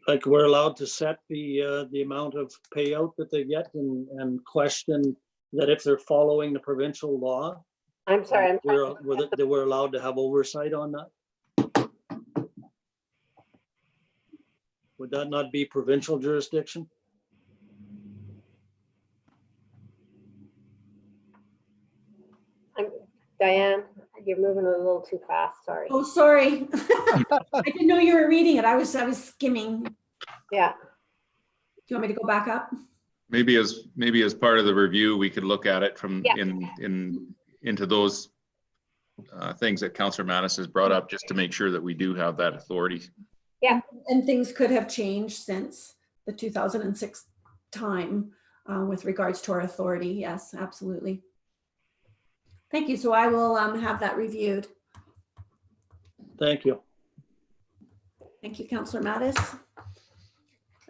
Like we're allowed to set the amount of payout that they get and question that if they're following the provincial law. I'm sorry. We're allowed to have oversight on that. Would that not be provincial jurisdiction? Diane, you're moving a little too fast. Sorry. Oh, sorry. I didn't know you were reading it. I was skimming. Yeah. Do you want me to go back up? Maybe as part of the review, we could look at it from into those things that Councillor Mattis has brought up, just to make sure that we do have that authority. Yeah. And things could have changed since the 2006 time with regards to our authority. Yes, absolutely. Thank you. So I will have that reviewed. Thank you. Thank you, Councillor Mattis.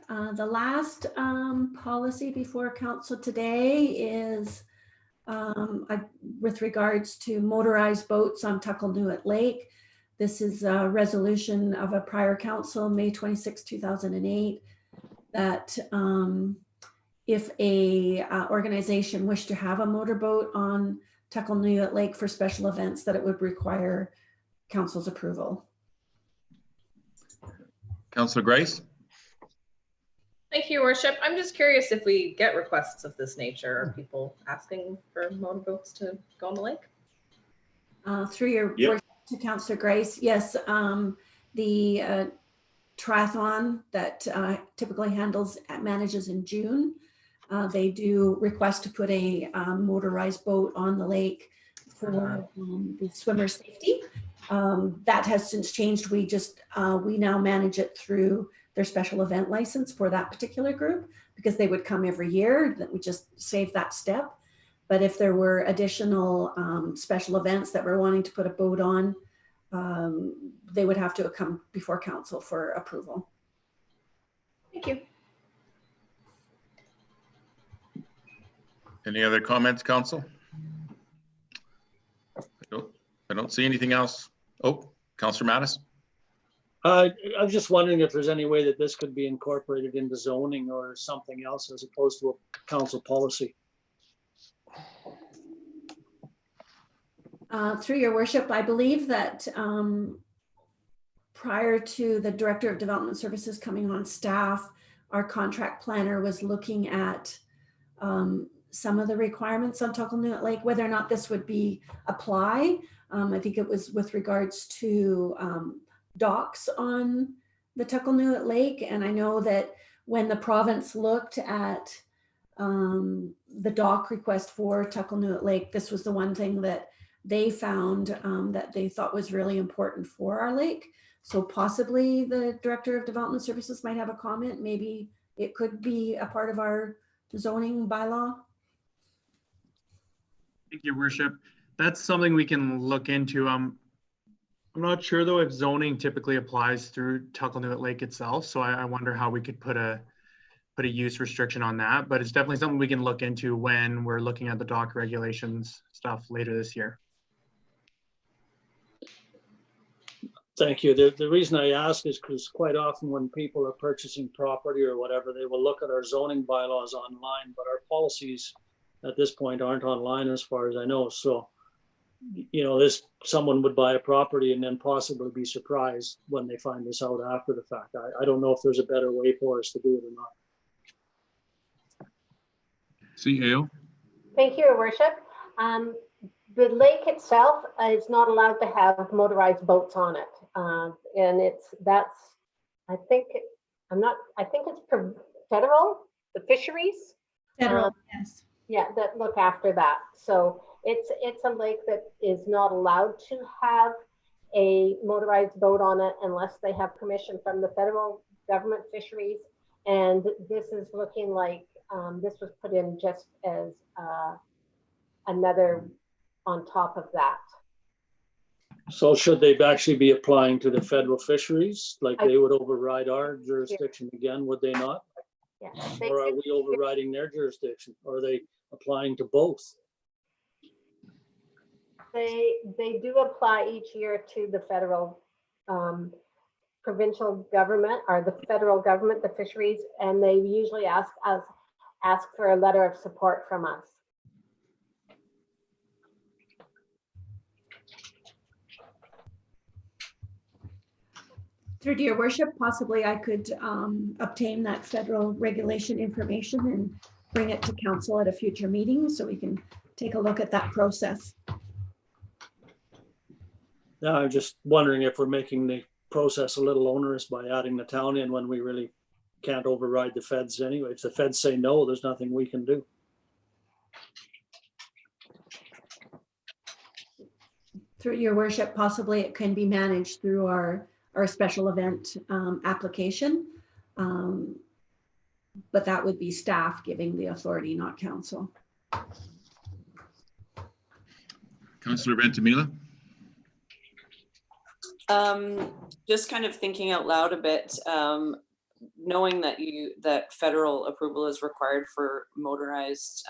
The last policy before council today is with regards to motorized boats on Tucklenew Lake. This is a resolution of a prior council, May 26, 2008, that if a organization wished to have a motorboat on Tucklenew Lake for special events, that it would require council's approval. Councillor Grace? Thank you, Your Worship. I'm just curious if we get requests of this nature, are people asking for motorboats to go on the lake? Through your Yep. worship to Councillor Grace, yes, the triathlon that typically manages in June, they do request to put a motorized boat on the lake for the swimmer safety. That has since changed. We now manage it through their special event license for that particular group, because they would come every year. That we just save that step. But if there were additional special events that we're wanting to put a boat on, they would have to come before council for approval. Thank you. Any other comments, council? I don't see anything else. Oh, Councillor Mattis? I was just wondering if there's any way that this could be incorporated into zoning or something else as opposed to a council policy. Through your worship, I believe that prior to the Director of Development Services coming on staff, our contract planner was looking at some of the requirements on Tucklenew Lake, whether or not this would be apply. I think it was with regards to docks on the Tucklenew Lake. And I know that when the province looked at the dock request for Tucklenew Lake, this was the one thing that they found that they thought was really important for our lake. So possibly the Director of Development Services might have a comment. Maybe it could be a part of our zoning bylaw. Thank you, Worship. That's something we can look into. I'm not sure though if zoning typically applies through Tucklenew Lake itself. So I wonder how we could put a use restriction on that. But it's definitely something we can look into when we're looking at the dock regulations stuff later this year. Thank you. The reason I ask is because quite often when people are purchasing property or whatever, they will look at our zoning bylaws online, but our policies at this point aren't online as far as I know. So, you know, someone would buy a property and then possibly be surprised when they find this out after the fact. I don't know if there's a better way for us to do it or not. CAO? Thank you, Your Worship. The lake itself is not allowed to have motorized boats on it. And I think it's federal, the fisheries. Federal, yes. Yeah, that look after that. So it's a lake that is not allowed to have a motorized boat on it unless they have permission from the federal government fisheries. And this is looking like this was put in just as another on top of that. So should they actually be applying to the federal fisheries? Like they would override our jurisdiction again, would they not? Yeah. Or are we overriding their jurisdiction? Or are they applying to both? They do apply each year to the federal provincial government or the federal government, the fisheries, and they usually ask for a letter of support from us. Through your worship, possibly I could obtain that federal regulation information and bring it to council at a future meeting so we can take a look at that process. Yeah, I'm just wondering if we're making the process a little onerous by adding the town in when we really can't override the feds anyway. If the feds say no, there's nothing we can do. Through your worship, possibly it can be managed through our special event application. But that would be staff giving the authority, not council. Councillor Ventimiglia? Just kind of thinking out loud a bit, knowing that federal approval is required for motorized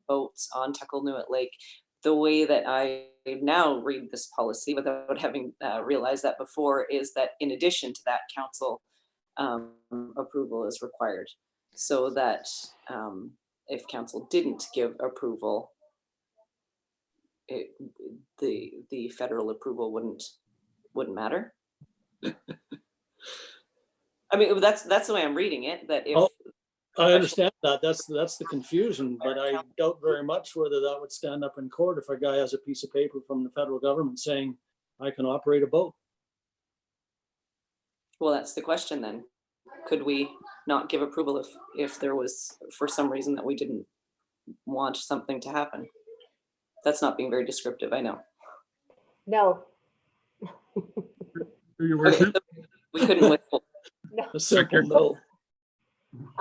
boats on Tucklenew Lake, the way that I now read this policy without having realized that before is that in addition to that, council approval is required. So that if council didn't give approval, the federal approval wouldn't matter. I mean, that's the way I'm reading it, that if. Oh, I understand that. That's the confusion, but I doubt very much whether that would stand up in court if a guy has a piece of paper from the federal government saying, I can operate a boat. Well, that's the question then. Could we not give approval if there was, for some reason, that we didn't want something to happen? That's not being very descriptive, I know. No, Through your Okay, worship, so we couldn't withhold. no. A simple no.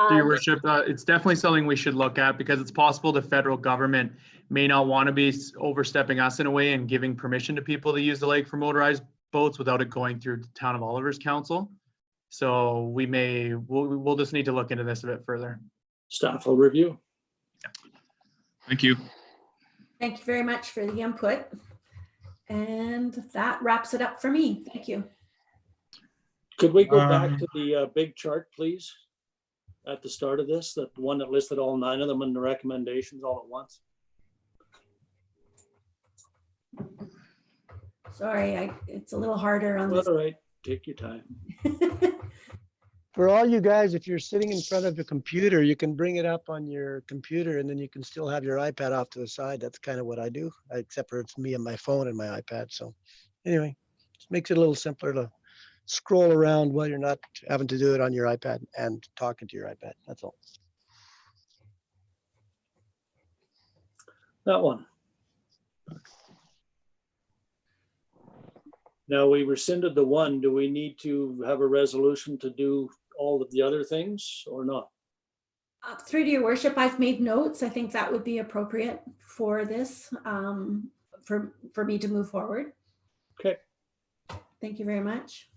through your Um, worship, it's definitely something we should look at because it's possible the federal government may not want to be overstepping us in a way and giving permission to people to use the lake for motorized boats without it going through the Town of Oliver's council. So we'll just need to look into this a bit further. Staff will review. Thank you. Thank you very much for the input. And that wraps it up for me. Thank you. Could we go back to the big chart, please? At the start of this, that one that listed all 9 of them and the recommendations all at once. Sorry, it's a little harder on this. All right, take your time. For all you guys, if you're sitting in front of a computer, you can bring it up on your computer and then you can still have your iPad off to the side. That's kind of what I do, except for it's me and my phone and my iPad. So anyway, it makes it a little simpler to scroll around while you're not having to do it on your iPad and talking to your iPad. That's all. That one. Now, we rescinded the one. Do we need to have a resolution to do all of the other things or not? Through to your worship, I've made notes. I think that would be appropriate for this, for me to move forward. Okay. Thank you very much.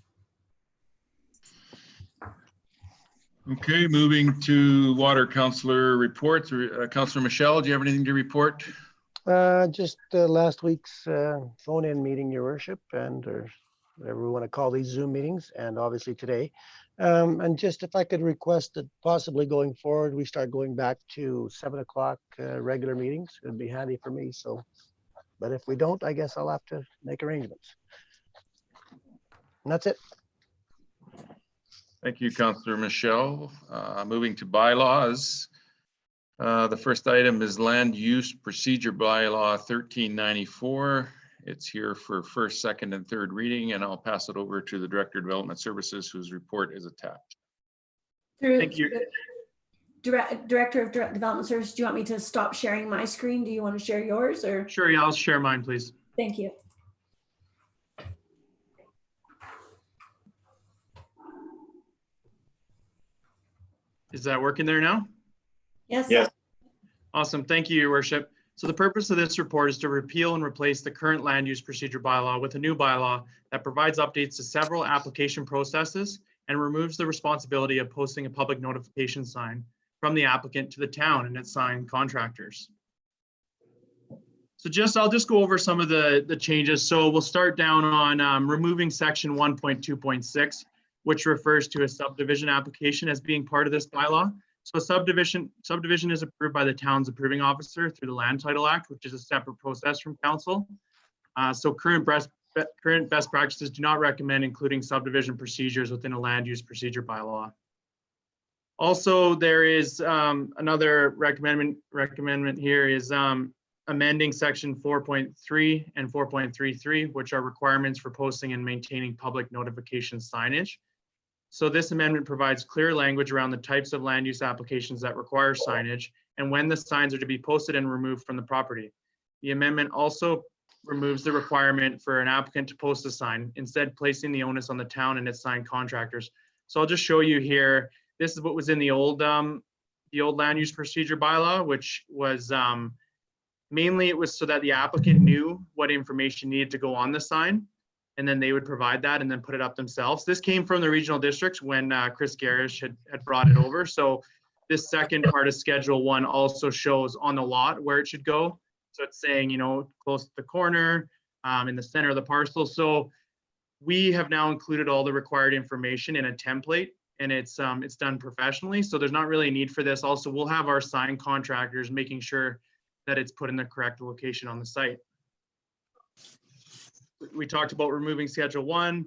Okay, moving to water councillor reports. Councillor Michelle, do you have anything to report? Just last week's phone-in meeting, your worship, or whatever we want to call these Zoom meetings, and obviously today. And just if I could request that possibly going forward, we start going back to 7 o'clock regular meetings. It'd be handy for me. So, but if we don't, I guess I'll have to make arrangements. And that's it. Thank you, Councillor Michelle. Moving to bylaws. The first item is land use procedure bylaw 1394. It's here for first, second, and third reading, and I'll pass it over to the Director of Development Services, whose report is attached. Thank you. Director of Development Services, do you want me to stop sharing my screen? Do you want to share yours or? Sure, yeah, I'll share mine, please. Thank you. Is that working there now? Yes. Yes. Awesome. Thank you, Your Worship. So the purpose of this report is to repeal and replace the current land use procedure bylaw with a new bylaw that provides updates to several application processes and removes the responsibility of posting a public notification sign from the applicant to the town and its sign contractors. So I'll just go over some of the changes. So we'll start down on removing section 1.2.6, which refers to a subdivision application as being part of this bylaw. So subdivision is approved by the town's approving officer through the Land Title Act, which is a separate process from council. So current best practices do not recommend including subdivision procedures within a land use procedure bylaw. Also, there is another recommendment here is amending section 4.3 and 4.33, which are requirements for posting and maintaining public notification signage. So this amendment provides clear language around the types of land use applications that require signage and when the signs are to be posted and removed from the property. The amendment also removes the requirement for an applicant to post a sign, instead placing the onus on the town and its sign contractors. So I'll just show you here. This is what was in the old land use procedure bylaw, which was mainly it was so that the applicant knew what information needed to go on the sign, and then they would provide that and then put it up themselves. This came from the regional districts when Chris Garish had brought it over. So this second part of Schedule 1 also shows on the lot where it should go. So it's saying, you know, close to the corner, in the center of the parcel. So we have now included all the required information in a template, and it's done professionally. So there's not really a need for this. Also, we'll have our sign contractors making sure that it's put in the correct location on the site. We talked about removing Schedule 1.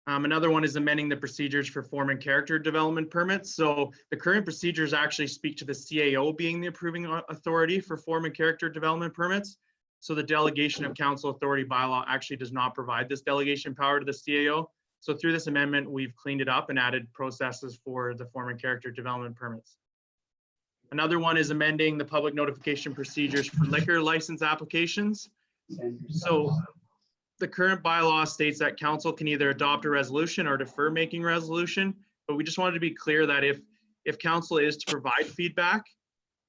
Another one is amending the procedures for form and character development permits. So the current procedures actually speak to the CAO being the approving authority for form and character development permits. So the delegation of council authority bylaw actually does not provide this delegation power to the CAO. So through this amendment, we've cleaned it up and added processes for the form and character development permits. Another one is amending the public notification procedures for liquor license applications. So the current bylaw states that council can either adopt a resolution or defer making resolution, but we just wanted to be clear that if council is to provide feedback,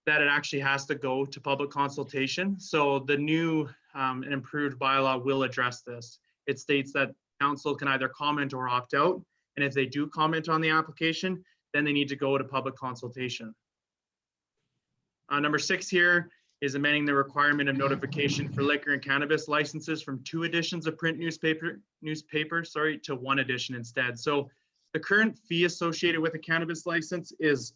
that it actually has to go to public consultation. So the new and improved bylaw will address this. It states that council can either comment or opt out. And if they do comment on the application, then they need to go to public consultation. Number 6 here is amending the requirement of notification for liquor and cannabis licenses from 2 editions of print newspaper to 1 edition instead. So the current fee associated with a cannabis license is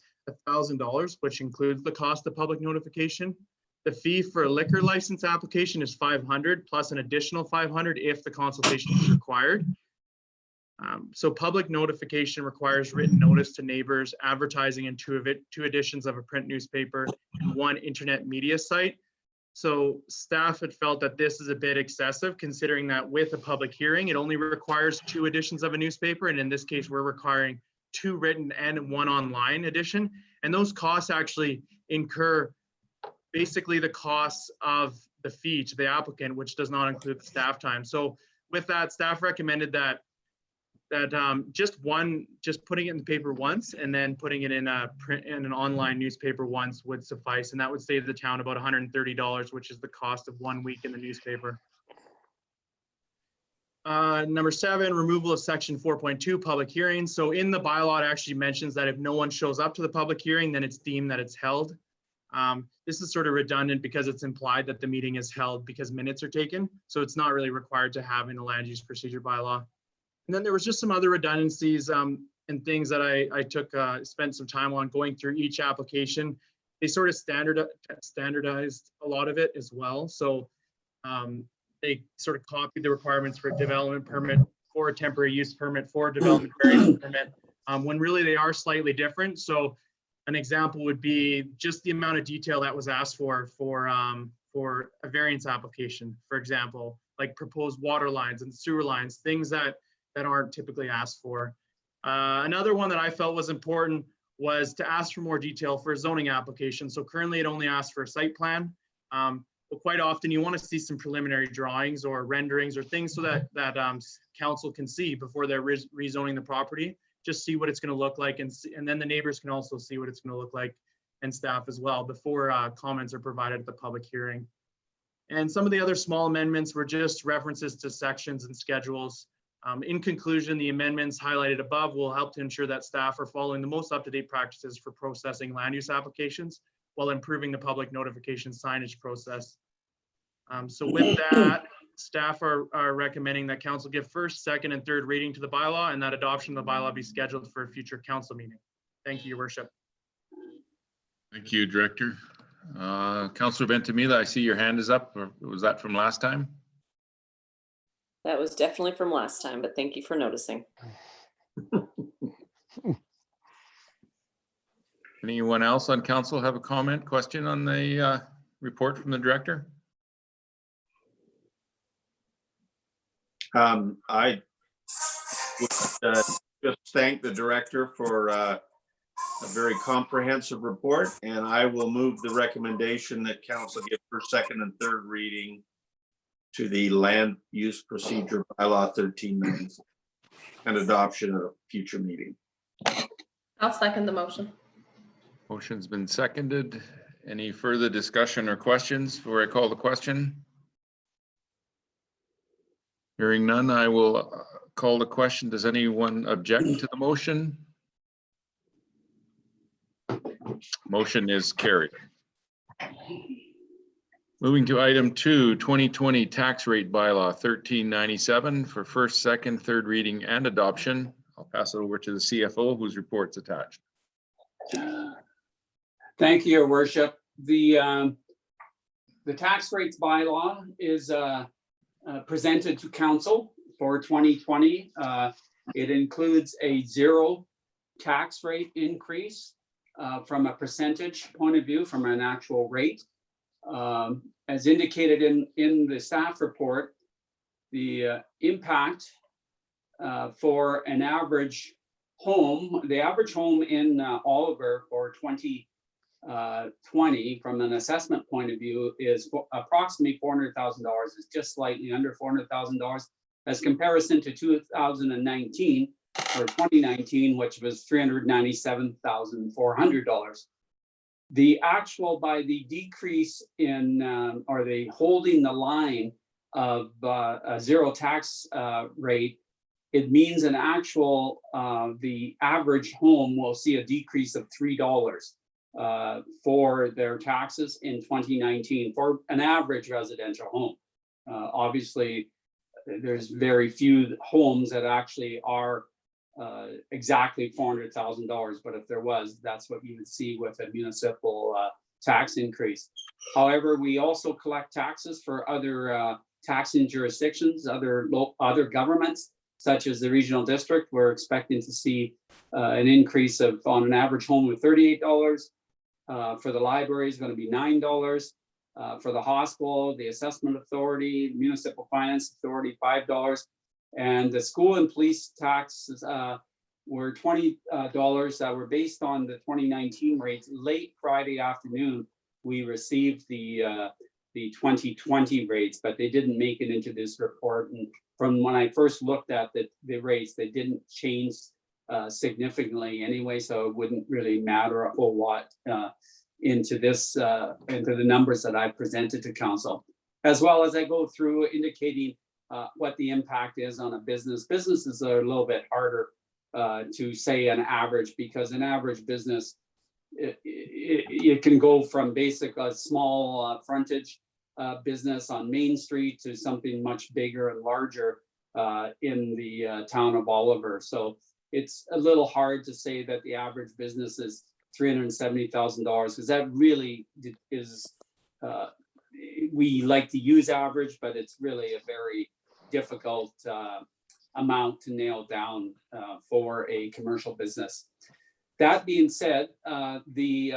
$1,000, which includes the cost of public notification. The fee for a liquor license application is $500 plus an additional $500 if the consultation is required. So public notification requires written notice to neighbors, advertising in 2 editions of a print newspaper and 1 internet media site. So staff had felt that this is a bit excessive, considering that with a public hearing, it only requires 2 editions of a newspaper. And in this case, we're requiring 2 written and 1 online edition. And those costs actually incur basically the costs of the fee to the applicant, which does not include the staff time. So with that, staff recommended that just putting it in the paper once and then putting it in a print in an online newspaper once would suffice, and that would save the town about $130, which is the cost of 1 week in the newspaper. Number 7, removal of section 4.2, public hearings. So in the bylaw, it actually mentions that if no one shows up to the public hearing, then it's deemed that it's held. This is sort of redundant because it's implied that the meeting is held because minutes are taken. So it's not really required to have in the land use procedure bylaw. And then there was just some other redundancies and things that I spent some time on going through each application. They sort of standardized a lot of it as well. So they sort of copied the requirements for a development permit, for a temporary use permit, for a development variance permit, when really they are slightly different. So an example would be just the amount of detail that was asked for a variance application, for example, like proposed water lines and sewer lines, things that aren't typically asked for. Another one that I felt was important was to ask for more detail for a zoning application. So currently it only asks for a site plan, but quite often you want to see some preliminary drawings or renderings or things so that council can see before they're rezoning the property, just see what it's going to look like, and then the neighbors can also see what it's going to look like, and staff as well, before comments are provided at the public hearing. And some of the other small amendments were just references to sections and schedules. In conclusion, the amendments highlighted above will help to ensure that staff are following the most up-to-date practices for processing land use applications while improving the public notification signage process. So with that, staff are recommending that council give first, second, and third reading to the bylaw, and that adoption of the bylaw be scheduled for a future council meeting. Thank you, Your Worship. Thank you, Director. Councillor Ventimiglia, I see your hand is up. Or was that from last time? That was definitely from last time, but thank you for noticing. Anyone else on council have a comment, question on the report from the director? I would just thank the director for a very comprehensive report, and I will move the recommendation that council give first, second, and third reading to the land use procedure bylaw 1394 and adoption at a future meeting. I'll second the motion. Motion's been seconded. Any further discussion or questions before I call the question? Hearing none, I will call the question. Does anyone object to the motion? Motion is carried. Moving to item 2, 2020 tax rate bylaw 1397 for first, second, third reading and adoption. I'll pass it over to the CFO, whose report's attached. Thank you, Your Worship. The tax rates bylaw is presented to council for 2020. It includes a 0 tax rate increase from a percentage point of view, from an actual rate. As indicated in the staff report, the impact for an average home, the average home in Oliver for 2020 from an assessment point of view is approximately $400,000. It's just slightly under $400,000 as comparison to 2019 or 2019, which was $397,400. The actual, by the decrease in, or the holding the line of a 0 tax rate, it means an actual, the average home will see a decrease of $3 for their taxes in 2019 for an average residential home. Obviously, there's very few homes that actually are exactly $400,000, but if there was, that's what you would see with a municipal tax increase. However, we also collect taxes for other taxing jurisdictions, other governments, such as the regional district. We're expecting to see an increase of, on an average home, of $38. For the library is going to be $9. For the hospital, the assessment authority, municipal finance authority, $5. And the school and police taxes were $20 that were based on the 2019 rates. Late Friday afternoon, we received the 2020 rates, but they didn't make it into this report. And from when I first looked at the rates, they didn't change significantly anyway, so it wouldn't really matter a whole lot into this, into the numbers that I presented to council, as well as I go through indicating what the impact is on a business. Businesses are a little bit harder to say an average, because an average business, it can go from basic a small frontage business on Main Street to something much bigger and larger in the town of Oliver. So it's a little hard to say that the average business is $370,000, because that really is, we like to use average, but it's really a very difficult amount to nail down for a commercial business. That being said, at the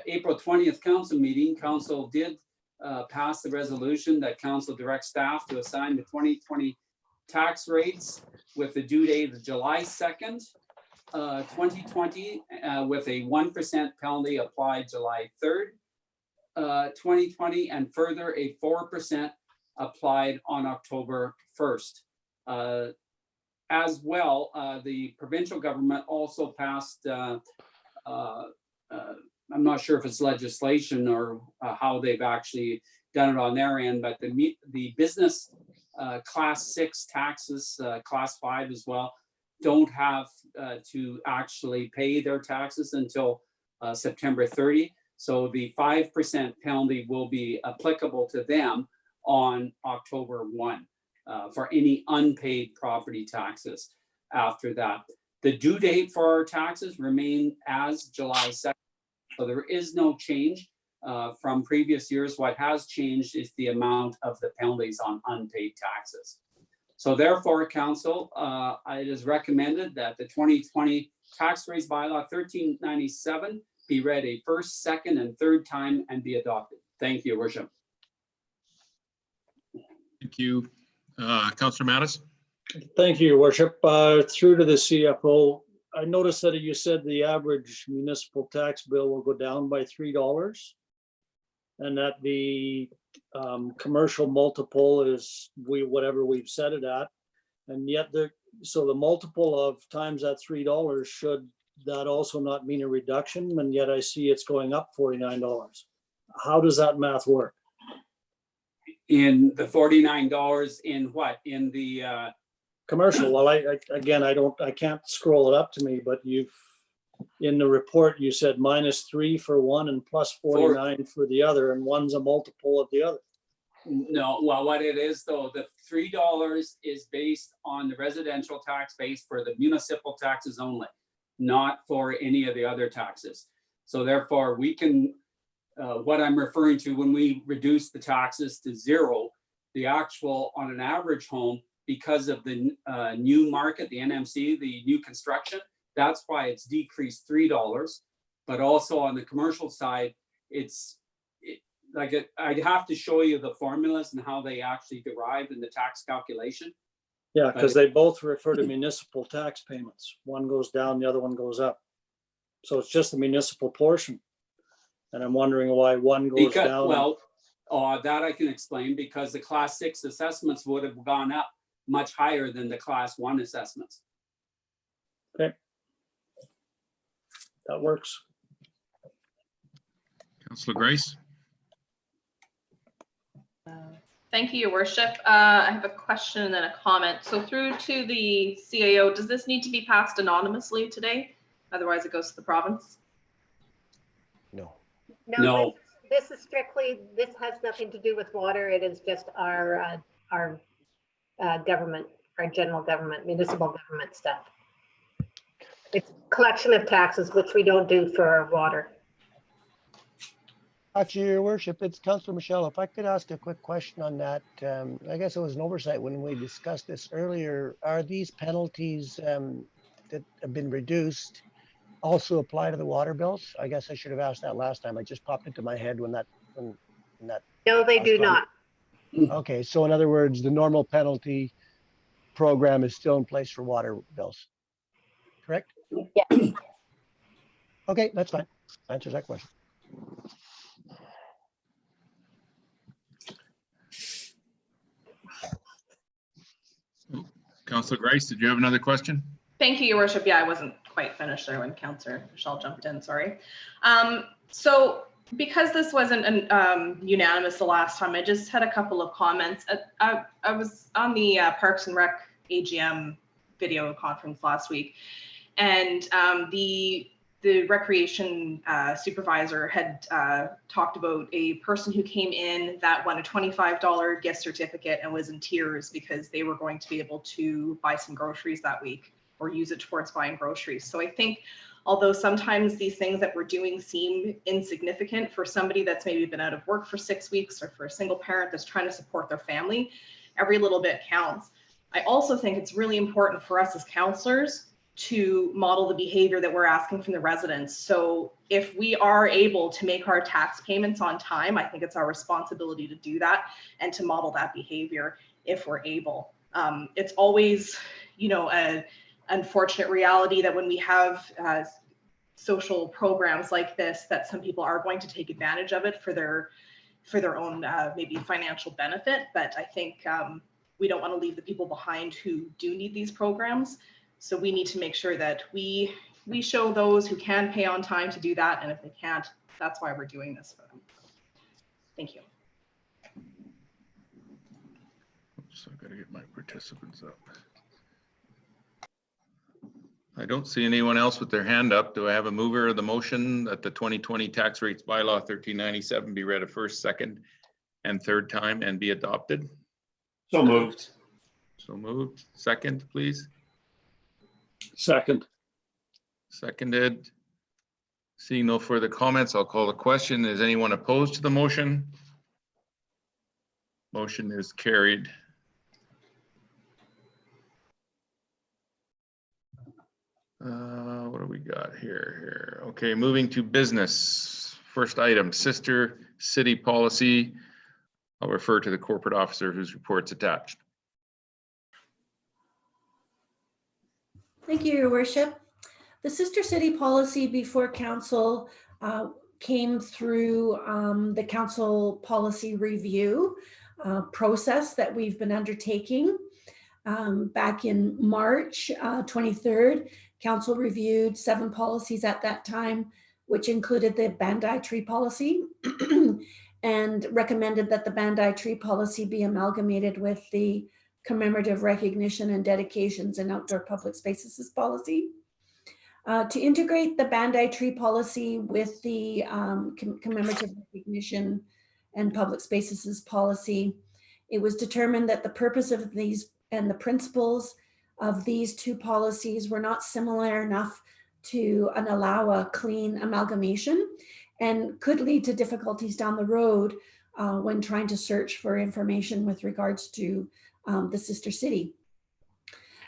April 20th council meeting, council did pass the resolution that council directs staff to assign the 2020 tax rates with the due date of July 2nd, 2020, with a 1% penalty applied July 3rd, 2020, and further a 4% applied on October 1st. As well, the provincial government also passed, I'm not sure if it's legislation or how they've actually done it on their end, but the business class 6 taxes, class 5 as well, don't have to actually pay their taxes until September 30. So the 5% penalty will be applicable to them on October 1 for any unpaid property taxes after that. The due date for our taxes remain as July 2nd. So there is no change from previous years. What has changed is the amount of the penalties on unpaid taxes. So therefore, council, it is recommended that the 2020 tax rates bylaw 1397 be read a first, second, and third time and be adopted. Thank you, Worship. Thank you. Councillor Mattis? Thank you, Your Worship. Through to the CFO, I noticed that you said the average municipal tax bill will go down by $3, and that the commercial multiple is whatever we've set it at, and yet so the multiple of times that $3, should that also not mean a reduction? And yet I see it's going up $49. How does that math work? In the $49 in what? In the commercial? Well, I can't scroll it up to me, but in the report, you said -3 for one and +49 for the other, and one's a multiple of the other. No, well, what it is though, the $3 is based on the residential tax base for the municipal taxes only, not for any of the other taxes. So therefore, we can, what I'm referring to when we reduce the taxes to 0, the actual on an average home, because of the new market, the NMC, the new construction, that's why it's decreased $3. But also on the commercial side, I'd have to show you the formulas and how they actually derive in the tax calculation. Yeah, because they both refer to municipal tax payments. One goes down, the other one goes up. So it's just the municipal portion. And I'm wondering why one goes down. Well, that I can explain, because the class 6 assessments would have gone up much higher than the class 1 assessments. Okay. That works. Councillor Grace? Thank you, Your Worship. I have a question and then a comment. So through to the CAO, does this need to be passed anonymously today? Otherwise it goes to the province? No. No. This is strictly, this has nothing to do with water. It is just our government, our general government, municipal government stuff. It's collection of taxes, which we don't do for water. Actually, Your Worship, it's Councillor Michelle. If I could ask a quick question on that, I guess it was an oversight when we discussed this earlier. Are these penalties that have been reduced also apply to the water bills? I guess I should have asked that last time. It just popped into my head when that. No, they do not. Okay, so in other words, the normal penalty program is still in place for water bills, correct? Yeah. Okay, that's fine. Answers that question. Councillor Grace, did you have another question? Thank you, Your Worship. Yeah, I wasn't quite finished there when Councillor Michelle jumped in, sorry. So because this wasn't unanimous the last time, I just had a couple of comments. I was on the Parks and Rec AGM video conference last week, and the recreation supervisor had talked about a person who came in that won a $25 gift certificate and was in tears because they were going to be able to buy some groceries that week or use it towards buying groceries. So I think, although sometimes these things that we're doing seem insignificant for somebody that's maybe been out of work for 6 weeks, or for a single parent that's trying to support their family, every little bit counts. I also think it's really important for us as counselors to model the behavior that we're asking from the residents. So if we are able to make our tax payments on time, I think it's our responsibility to do that and to model that behavior if we're able. It's always, an unfortunate reality that when we have social programs like this, that some people are going to take advantage of it for their own maybe financial benefit. But I think we don't want to leave the people behind who do need these programs. So we need to make sure that we show those who can pay on time to do that. And if they can't, that's why we're doing this for them. Thank you. So I got to get my participants up. I don't see anyone else with their hand up. Do I have a mover of the motion that the 2020 tax rates bylaw 1397 be read a first, second, and third time and be adopted? So moved. So moved. Second, please. Second. Seconded. Seeing no further comments, I'll call the question. Is anyone opposed to the motion? Motion is carried. What do we got here? Okay, moving to business. First item, sister city policy. I'll refer to the corporate officer whose report's attached. Thank you, Your Worship. The sister city policy before council came through the council policy review process that we've been undertaking. Back in March 23rd, council reviewed 7 policies at that time, which included the Bandai tree policy and recommended that the Bandai tree policy be amalgamated with the commemorative recognition and dedications in outdoor public spaces policy. To integrate the Bandai tree policy with the commemorative recognition and public spaces policy, it was determined that the purpose of these and the principles of these two policies were not similar enough to allow a clean amalgamation and could lead to difficulties down the road when trying to search for information with regards to the sister city.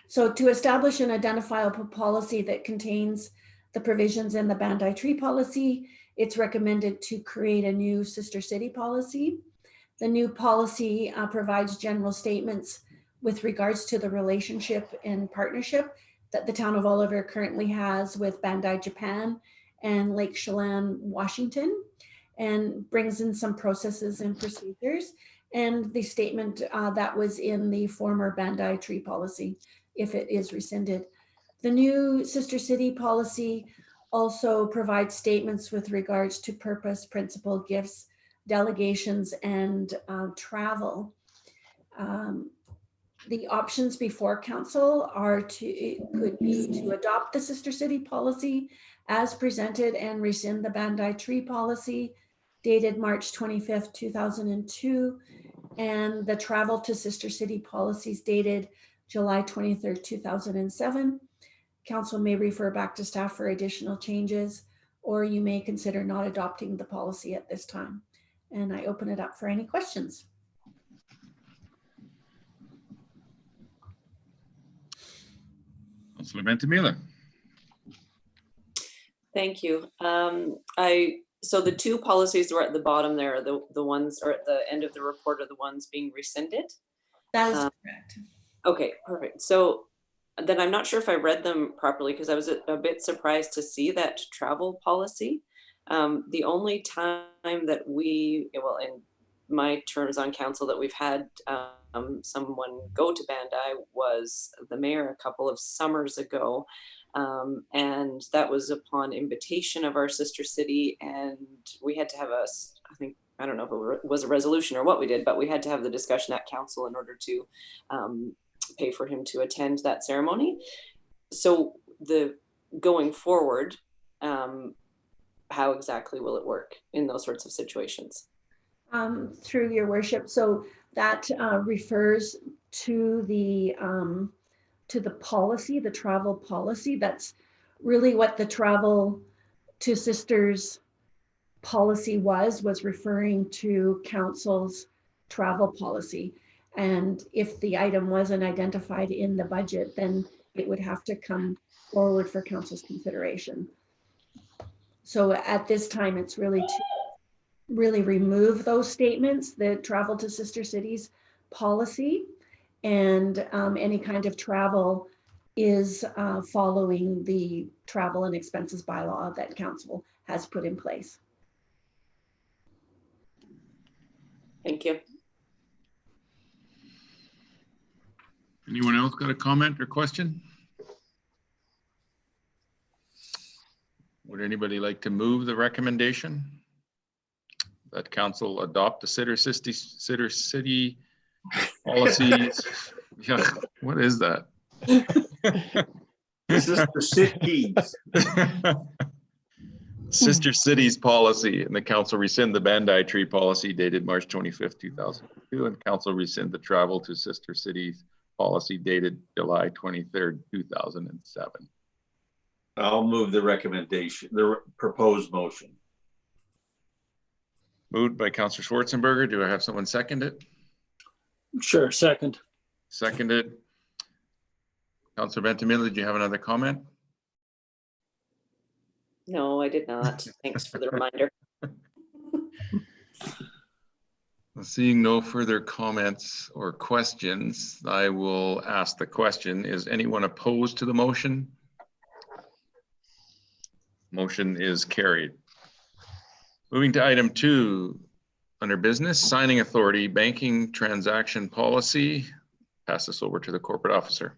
So to establish an identifiable policy that contains the provisions in the Bandai tree policy, it's recommended to create a new sister city policy. The new policy provides general statements with regards to the relationship and partnership that the town of Oliver currently has with Bandai Japan and Lake Chelan, Washington, and brings in some processes and procedures, and the statement that was in the former Bandai tree policy, if it is rescinded. The new sister city policy also provides statements with regards to purpose, principle, gifts, delegations, and travel. The options before council could be to adopt the sister city policy as presented and rescind the Bandai tree policy dated March 25th, 2002, and the travel to sister city policies dated July 23rd, 2007. Council may refer back to staff for additional changes, or you may consider not adopting the policy at this time. And I open it up for any questions. Councilor Ventimiglia. Thank you. So the two policies were at the bottom there, the ones, or at the end of the report, are the ones being rescinded? That is correct. Okay, perfect. So then I'm not sure if I read them properly, because I was a bit surprised to see that travel policy. The only time that well, in my terms on council, that we've had someone go to Bandai was the mayor a couple of summers ago. And that was upon invitation of our sister city, and we had to have I don't know if it was a resolution or what we did, but we had to have the discussion at council in order to pay for him to attend that ceremony. So going forward, how exactly will it work in those sorts of situations? Through your worship. So that refers to the policy, the travel policy. That's really what the travel to sisters policy was referring to council's travel policy. And if the item wasn't identified in the budget, then it would have to come forward for council's consideration. So at this time, it's really to remove those statements, the travel to sister cities policy, and any kind of travel is following the travel and expenses bylaw that council has put in place. Thank you. Anyone else got a comment or question? Would anybody like to move the recommendation that council adopt the sister city policies? Yeah, what is that? Sister cities. Sister cities policy, and the council rescind the Bandai tree policy dated March 25th, 2002, and council rescind the travel to sister cities policy dated July 23rd, 2007. I'll move the recommendation, the proposed motion. Moved by Councillor Schwarzenberger. Do I have someone second it? Sure, second. Seconded. Councillor Ventimiglia, did you have another comment? No, I did not. Thanks for the reminder. Seeing no further comments or questions, I will ask the question. Is anyone opposed to the motion? Motion is carried. Moving to item 2, under business, signing authority, banking transaction policy. Pass this over to the corporate officer.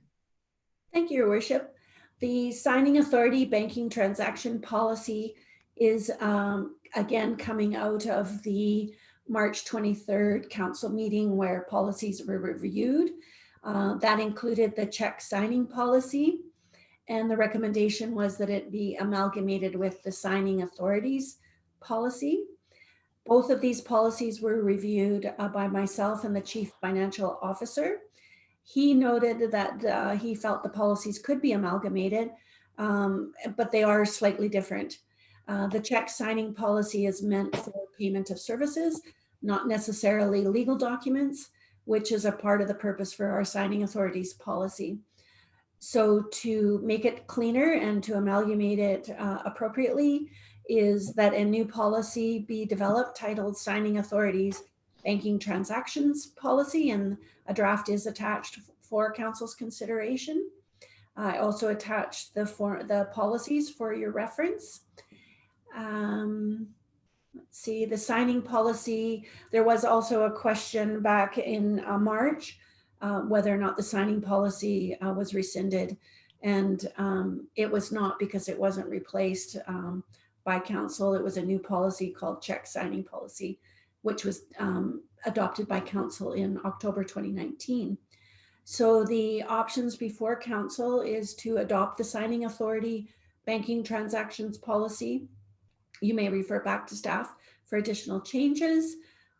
Thank you, Your Worship. The signing authority banking transaction policy is again coming out of the March 23rd council meeting where policies were reviewed. That included the check signing policy And the recommendation was that it be amalgamated with the signing authorities policy. Both of these policies were reviewed by myself and the Chief Financial Officer. He noted that he felt the policies could be amalgamated, but they are slightly different. The check signing policy is meant for payment of services, not necessarily legal documents, which is a part of the purpose for our signing authorities policy. So to make it cleaner and to amalgamate it appropriately is that a new policy be developed titled Signing Authorities Banking Transactions Policy, and a draft is attached for council's consideration. I also attached the policies for your reference. Let's see, the signing policy, there was also a question back in March whether or not the signing policy was rescinded. And it was not, because it wasn't replaced by council. It was a new policy called check signing policy, which was adopted by council in October 2019. So the options before council is to adopt the signing authority banking transactions policy. You may refer back to staff for additional changes,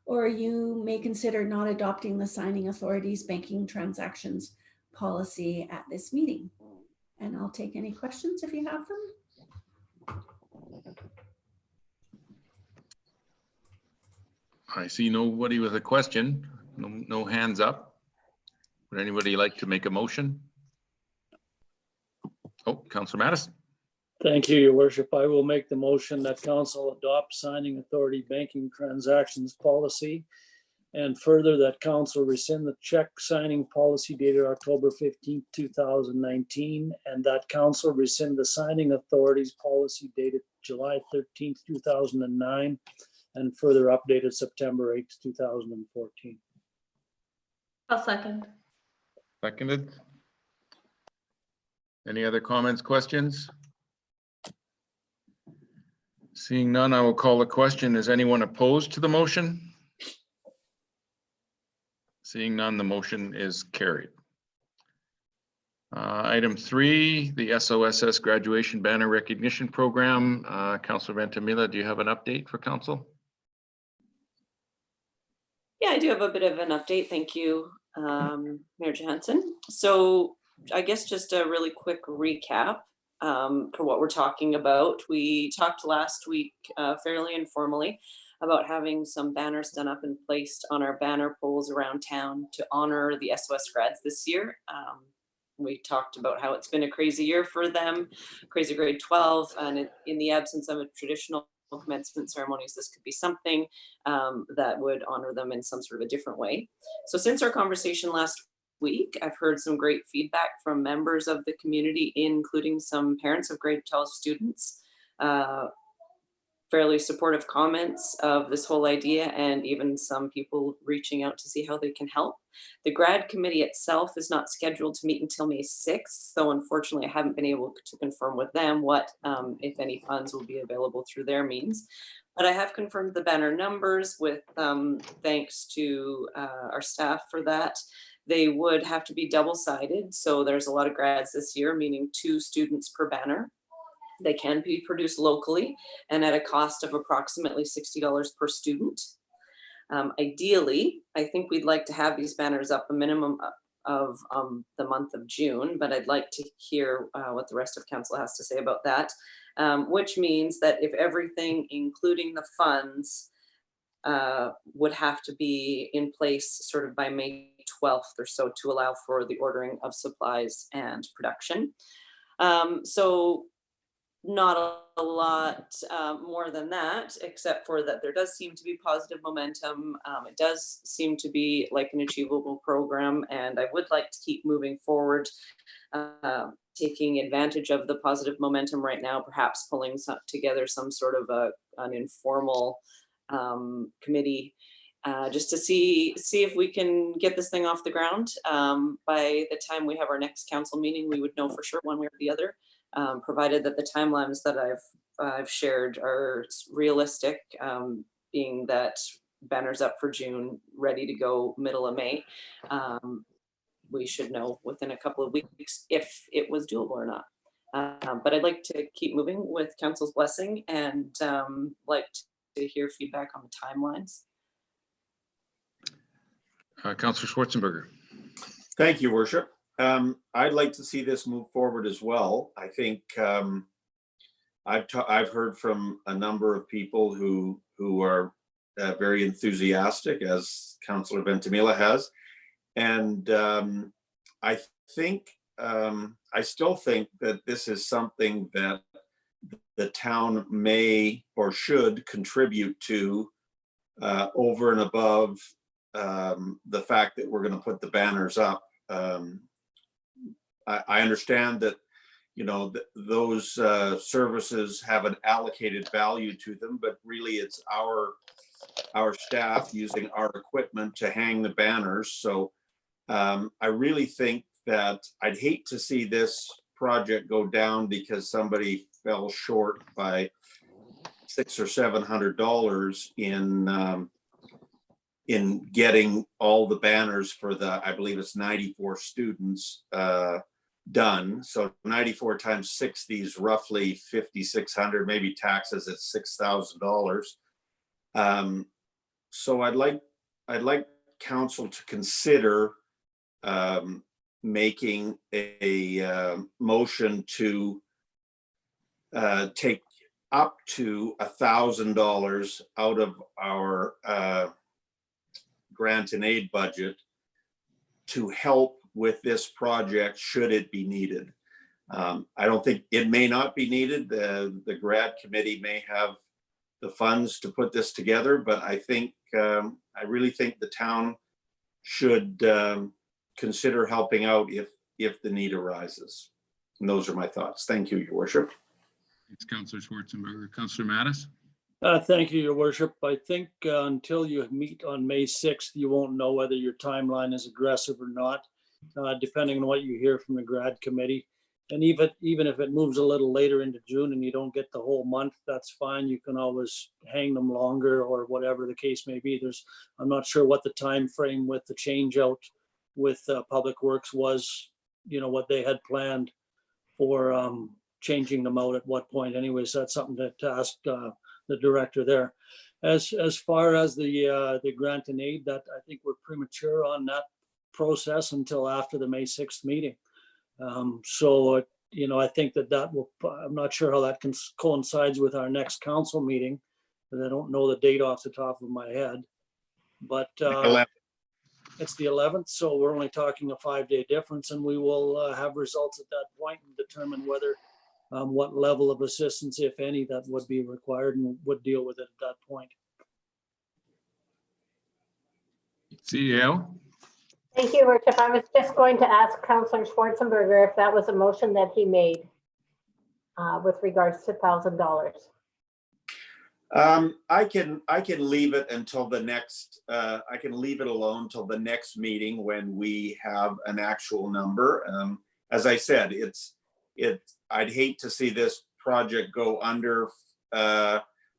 or you may consider not adopting the signing authorities banking transactions policy at this meeting. And I'll take any questions if you have them. I see nobody with a question. No hands up. Would anybody like to make a motion? Oh, Councillor Mattis. Thank you, Your Worship. I will make the motion that council adopt signing authority banking transactions policy, and further that council rescind the check signing policy dated October 15th, 2019, and that council rescind the signing authorities policy dated July 13th, 2009, and further updated September 8th, 2014. I'll second. Seconded. Any other comments, questions? Seeing none, I will call the question. Is anyone opposed to the motion? Seeing none, the motion is carried. Item 3, the SOSS graduation banner recognition program. Councillor Ventimiglia, do you have an update for council? Yeah, I do have a bit of an update. Thank you, Mayor Johansson. So I guess just a really quick recap for what we're talking about. We talked last week fairly informally about having some banners done up and placed on our banner poles around town to honor the SOS grads this year. We talked about how it's been a crazy year for them, crazy grade 12, and in the absence of a traditional commencement ceremonies, this could be something that would honor them in some sort of a different way. So since our conversation last week, I've heard some great feedback from members of the community, including some parents of grade 12 students, fairly supportive comments of this whole idea, and even some people reaching out to see how they can help. The grad committee itself is not scheduled to meet until May 6th, so unfortunately I haven't been able to confirm with them what, if any, funds will be available through their means. But I have confirmed the banner numbers with thanks to our staff for that. They would have to be double-sided, so there's a lot of grads this year, meaning 2 students per banner. They can be produced locally and at a cost of approximately $60 per student. Ideally, I think we'd like to have these banners up a minimum of the month of June, but I'd like to hear what the rest of council has to say about that, which means that if everything, including the funds, would have to be in place sort of by May 12th or so to allow for the ordering of supplies and production. So not a lot more than that, except for that there does seem to be positive momentum. It does seem to be like an achievable program, and I would like to keep moving forward, taking advantage of the positive momentum right now, perhaps pulling together some sort of an informal committee just to see if we can get this thing off the ground. By the time we have our next council meeting, we would know for sure one way or the other. Provided that the timelines that I've shared are realistic, being that banners up for June, ready to go middle of May. We should know within a couple of weeks if it was doable or not. But I'd like to keep moving with council's blessing and like to hear feedback on the timelines. Councillor Schwarzenberger. Thank you, Worship. I'd like to see this move forward as well. I think I've heard from a number of people who are very enthusiastic, as Councillor Ventimiglia has, and I still think that this is something that the town may or should contribute to over and above the fact that we're going to put the banners up. I understand that, you know, those services have an allocated value to them, but really it's our staff using our equipment to hang the banners. So I really think that I'd hate to see this project go down because somebody fell short by $600 or $700 in getting all the banners for the, I believe it's 94 students done. So 94 times 60 is roughly 5,600, maybe taxes at $6,000. So I'd like council to consider making a motion to take up to $1,000 out of our grant and aid budget to help with this project should it be needed. I don't think it may not be needed. The grad committee may have the funds to put this together, but I think I really think the town should consider helping out if the need arises. And those are my thoughts. Thank you, Your Worship. Thanks, Councillor Schwarzenberger. Councillor Mattis. Thank you, Your Worship. I think until you meet on May 6th, you won't know whether your timeline is aggressive or not, depending on what you hear from the grad committee. And even if it moves a little later into June and you don't get the whole month, that's fine. You can always hang them longer or whatever the case may be. I'm not sure what the time frame with the change out with Public Works was, you know, what they had planned for changing them out at what point. Anyways, that's something to ask the director there. As far as the grant and aid, that I think we're premature on that process until after the May 6th meeting. So, you know, I think that will, I'm not sure how that coincides with our next council meeting, because I don't know the date off the top of my head, but it's the 11th. So we're only talking a 5-day difference, and we will have results at that point and determine whether what level of assistance, if any, that would be required, and would deal with it at that point. CEO. Thank you, Worship. I was just going to ask Councillor Schwarzenberger if that was a motion that he made with regards to $1,000. I can leave it until the next. I can leave it alone till the next meeting when we have an actual number. As I said, I'd hate to see this project go under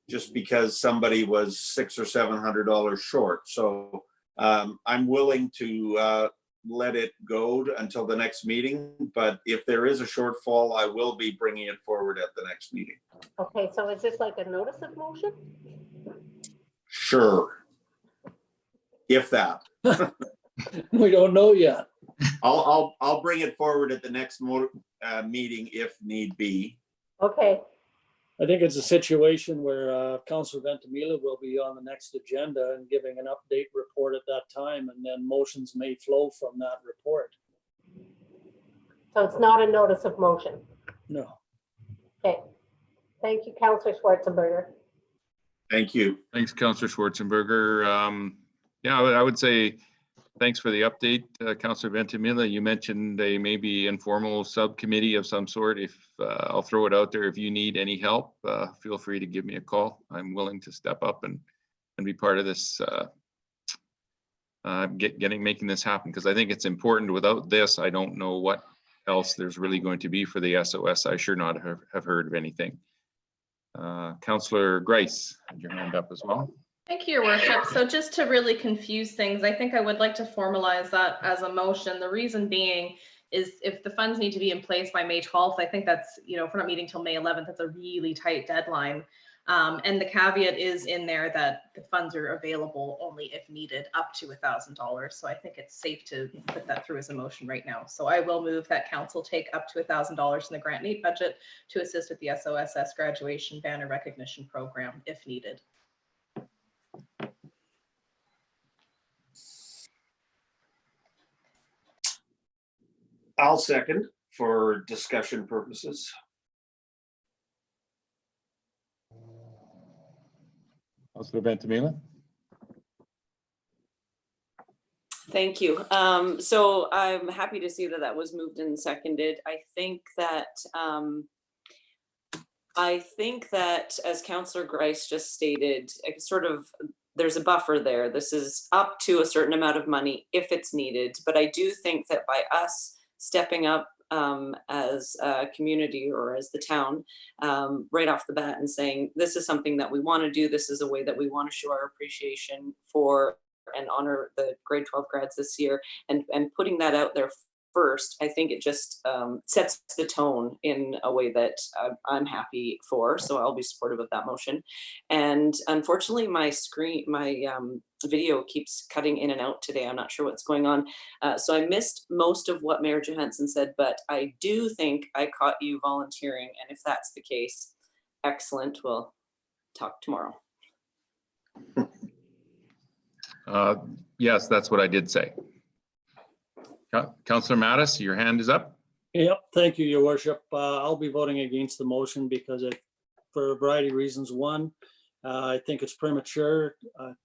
just because somebody was $600 or $700 short. So I'm willing to let it go until the next meeting, but if there is a shortfall, I will be bringing it forward at the next meeting. Okay, so is this like a notice of motion? Sure. If that. We don't know yet. I'll bring it forward at the next meeting if need be. Okay, I think it's a situation where Councillor Ventimiglia will be on the next agenda and giving an update report at that time, and then motions may flow from that report. so it's not a notice of motion. No. Okay, thank you, Councillor Schwarzenberger. Thank you. Thanks, Councillor Schwarzenberger. Yeah, I would say thanks for the update, Councillor Ventimiglia. You mentioned a maybe informal subcommittee of some sort. If I'll throw it out there, if you need any help, feel free to give me a call. I'm willing to step up and be part of this, making this happen, because I think it's important. Without this, I don't know what else there's really going to be for the SOS. I sure not have heard of anything. Councillor Grice, had your hand up as well. Thank you, Your Worship. So just to really confuse things, I think I would like to formalize that as a motion. The reason being is if the funds need to be in place by May 12th, I think that's, you know, if we're not meeting till May 11th, that's a really tight deadline. And the caveat is in there that the funds are available only if needed up to $1,000. So I think it's safe to put that through as a motion right now. So I will move that council take up to $1,000 in the grant need budget to assist with the SOSS graduation banner recognition program if needed. I'll second for discussion purposes. Councillor Ventimiglia? Thank you. So I'm happy to see that that was moved and seconded. I think that as Councillor Grice just stated, sort of there's a buffer there. This is up to a certain amount of money if it's needed. But I do think that by us stepping up as a community or as the town right off the bat and saying, this is something that we want to do. This is a way that we want to show our appreciation for and honor the grade 12 grads this year, and putting that out there first, I think it just sets the tone in a way that I'm happy for. So I'll be supportive of that motion. And unfortunately, my video keeps cutting in and out today. I'm not sure what's going on. So I missed most of what Mayor Johansson said, but I do think I caught you volunteering. And if that's the case, excellent. We'll talk tomorrow. Yes, that's what I did say. Councillor Mattis, your hand is up. Yep, thank you, Your Worship. I'll be voting against the motion because for a variety of reasons. One, I think it's premature.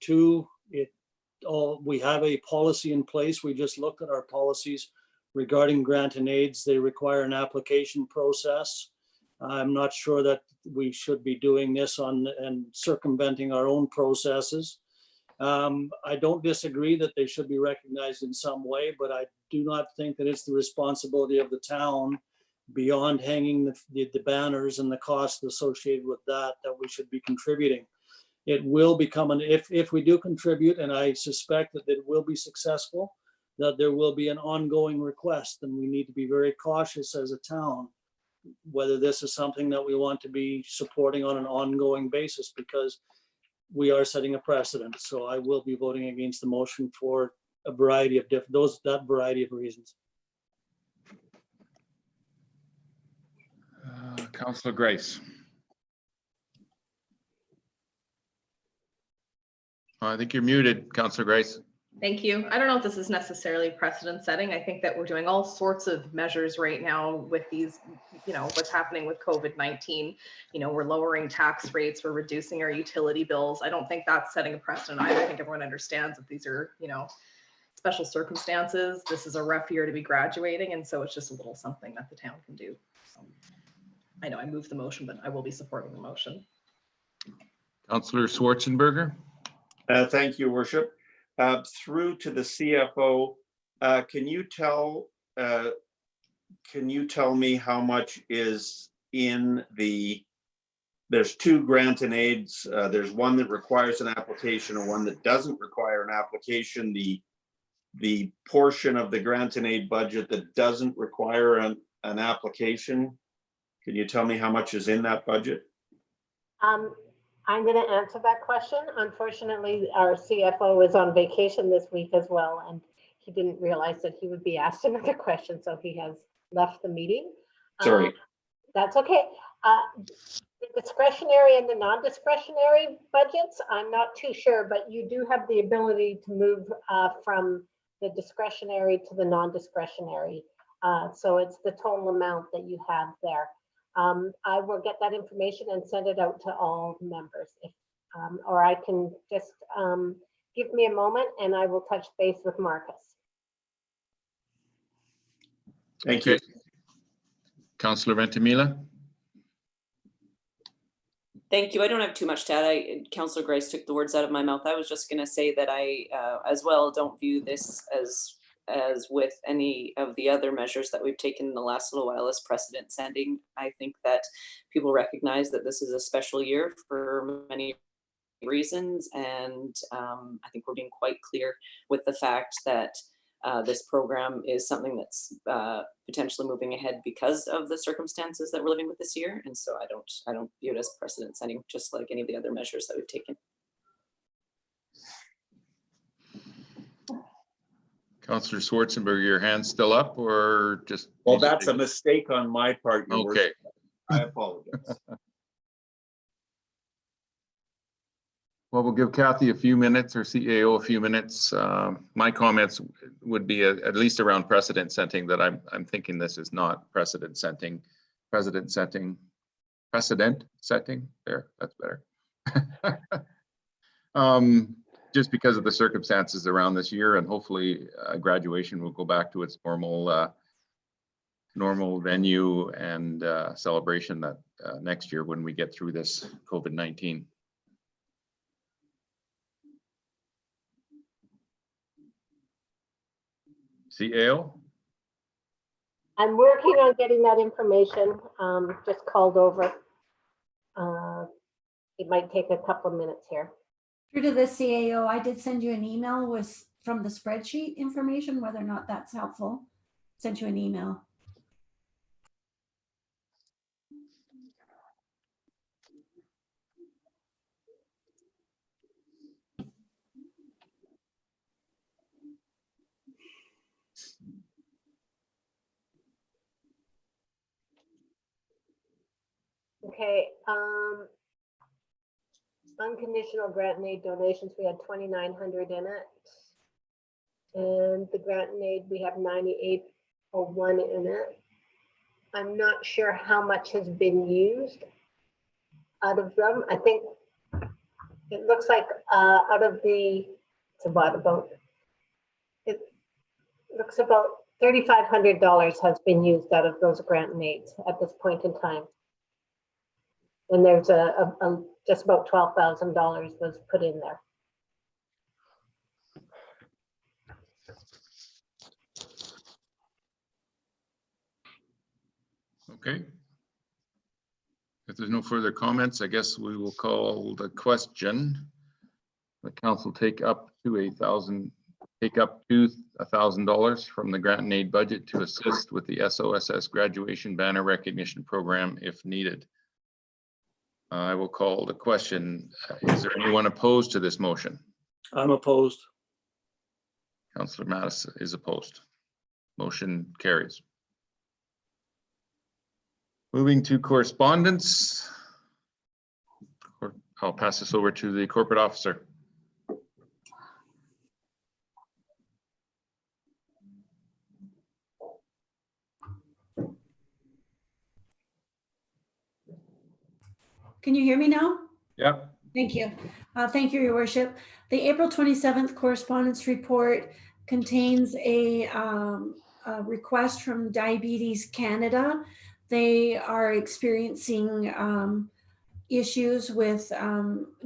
Two, we have a policy in place. We just looked at our policies regarding grant and aids. They require an application process. I'm not sure that we should be doing this and circumventing our own processes. I don't disagree that they should be recognized in some way, but I do not think that it's the responsibility of the town, beyond hanging the banners and the cost associated with that we should be contributing. It will become if we do contribute, and I suspect that it will be successful, that there will be an ongoing request, and we need to be very cautious as a town whether this is something that we want to be supporting on an ongoing basis, because we are setting a precedent. So I will be voting against the motion for a variety of that variety of reasons. Councillor Grace. I think you're muted, Councillor Grace. Thank you. I don't know if this is necessarily precedent setting. I think that we're doing all sorts of measures right now with these, you know, what's happening with COVID-19. You know, we're lowering tax rates, we're reducing our utility bills. I don't think that's setting a precedent either. I think everyone understands that these are, you know, special circumstances. This is a rough year to be graduating, and so it's just a little something that the town can do. So, I know I moved the motion, but I will be supporting the motion. Councillor Schwarzenberger. Thank you, Worship. Through to the CFO, can you tell me how much is in there's two grant and aids. There's one that requires an application and one that doesn't require an application. The portion of the grant and aid budget that doesn't require an application, can you tell me how much is in that budget? I'm going to answer that question. Unfortunately, our CFO is on vacation this week as well, and he didn't realize that he would be asked another question, so he has left the meeting. Sorry. That's okay. The discretionary and the non-discretionary budgets, I'm not too sure, but you do have the ability to move from the discretionary to the non-discretionary. So it's the total amount that you have there. I will get that information and send it out to all members, or I can just give me a moment and I will touch base with Marcus. Thank you. Councillor Ventimiglia. Thank you. I don't have too much to add. Councillor Grice took the words out of my mouth. I was just going to say that I, as well, don't view this as with any of the other measures that we've taken in the last little while as precedent setting. I think that people recognize that this is a special year for many reasons. And I think we're being quite clear with the fact that this program is something that's potentially moving ahead because of the circumstances that we're living with this year. And so I don't view it as precedent setting, just like any of the other measures that we've taken. Councillor Schwarzenberg, your hand's still up or just? Well, that's a mistake on my part, Your Okay. Worship. I apologize. Well, we'll give Kathy a few minutes or CAO a few minutes. My comments would be at least around precedent setting, that I'm thinking this is not precedent setting. Precedent setting. There, that's better. Just because of the circumstances around this year, and hopefully graduation will go back to its normal venue and celebration that next year when we get through this COVID-19. CAO? I'm working on getting that information, just called over. It might take a couple of minutes here. Through to the CAO, I did send you an email from the spreadsheet information, whether or not that's helpful. Sent you an email. Okay, unconditional grant and aid donations, we had 2,900 in it. And the grant and aid, we have 9,801 in it. I'm not sure how much has been used out of them. I think it looks like out of the, it's about, it looks about $3,500 has been used out of those grant and aids at this point in time. And there's just about $12,000 was put in there. Okay. If there's no further comments, I guess we will call the question. The council take up to $1,000 from the grant and aid budget to assist with the SOSS graduation banner recognition program if needed. I will call the question. Is there anyone opposed to this motion? I'm opposed. Councillor Mattis is opposed. Motion carries. Moving to correspondence. I'll pass this over to the corporate officer. Can you hear me now? Yep. Thank you. Thank you, Your Worship. The April 27th correspondence report contains a request from Diabetes Canada. They are experiencing issues with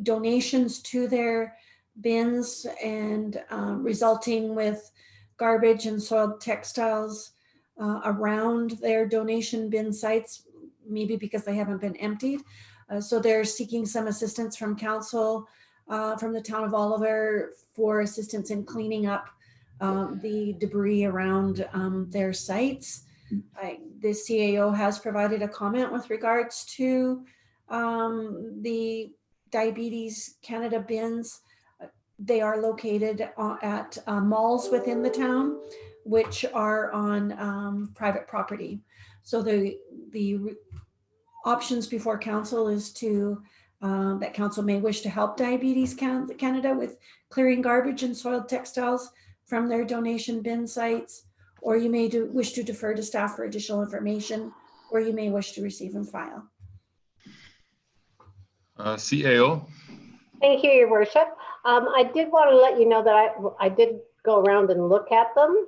donations to their bins and resulting with garbage and soiled textiles around their donation bin sites, maybe because they haven't been emptied. So they're seeking some assistance from council, from the town of Oliver, for assistance in cleaning up the debris around their sites. The CAO has provided a comment with regards to the Diabetes Canada bins. They are located at malls within the town, which are on private property. So the options before council is to that council may wish to help Diabetes Canada with clearing garbage and soiled textiles from their donation bin sites, or you may wish to defer to staff for additional information, or you may wish to receive and file. CAO. Thank you, Your Worship. I did want to let you know that I did go around and look at them,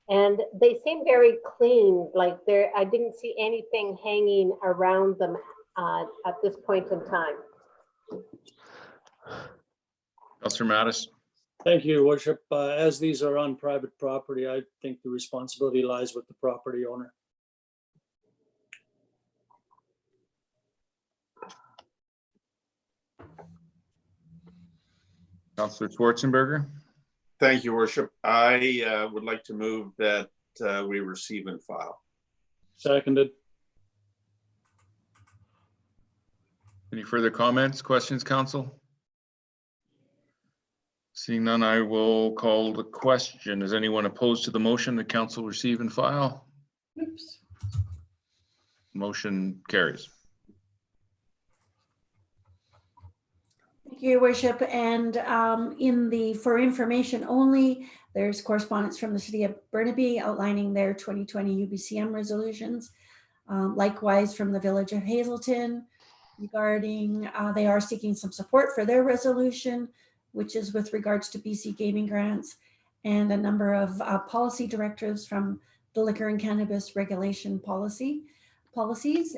and they seem very clean. Like I didn't see anything hanging around them at this point in time. Councillor Mattis. Thank you, Your Worship. As these are on private property, I think the responsibility lies with the property owner. Councillor Schwarzenberger. Thank you, Worship. I would like to move that we receive and file. Seconded. Any further comments, questions, council? Seeing none, I will call the question. Is anyone opposed to the motion that council receive and file? Oops. Motion carries. Thank you, Your Worship. And for information only, there's correspondence from the City of Burnaby outlining their 2020 UBCM resolutions. Likewise from the Village of Hazelton regarding, they are seeking some support for their resolution, which is with regards to BC gaming grants, and a number of policy directives from the liquor and cannabis regulation policies.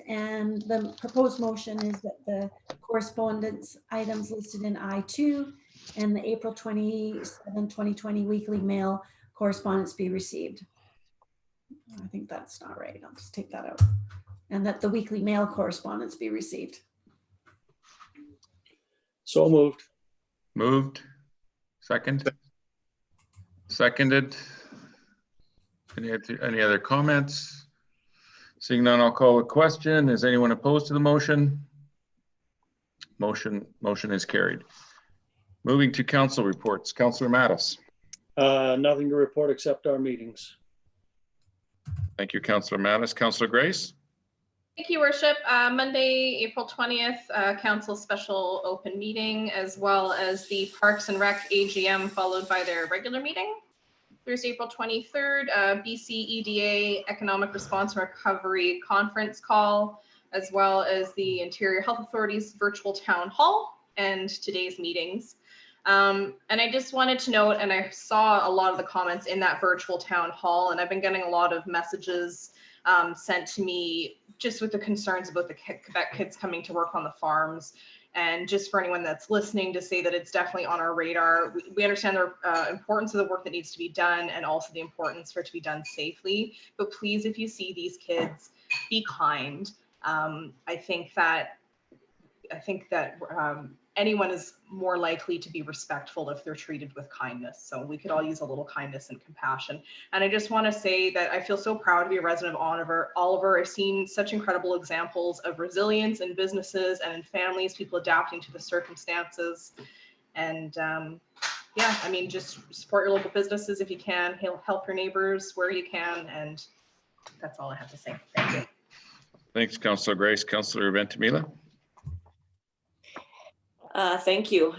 And the proposed motion is that the correspondence items listed in I2 and the April 27, 2020 weekly mail correspondence be received. I think that's not right. I'll just take that out. And that the weekly mail correspondence be received. So moved. Moved. Second. Seconded. Any other comments? Seeing none, I'll call a question. Is anyone opposed to the motion? Motion is carried. Moving to council reports. Councillor Mattis. Nothing to report except our meetings. Thank you, Councillor Mattis. Councillor Grace. Thank you, Worship. Monday, April 20th, council special open meeting, as well as the Parks and Rec AGM followed by their regular meeting. Thursday, April 23rd, BC EDA Economic Response and Recovery Conference call, as well as the Interior Health Authority's virtual town hall and today's meetings. And I just wanted to note, and I saw a lot of the comments in that virtual town hall, and I've been getting a lot of messages sent to me just with the concerns about the Quebec kids coming to work on the farms. And just for anyone that's listening, to say that it's definitely on our radar. We understand the importance of the work that needs to be done, and also the importance for it to be done safely. But please, if you see these kids, be kind. I think that anyone is more likely to be respectful if they're treated with kindness. So we could all use a little kindness and compassion. And I just want to say that I feel so proud to be a resident of Oliver. I've seen such incredible examples of resilience in businesses and in families, people adapting to the circumstances. And yeah, I mean, just support your local businesses if you can, help your neighbors where you can. And that's all I have to say. Thank you. Thanks, Councillor Grace. Councillor Ventimiglia. Thank you.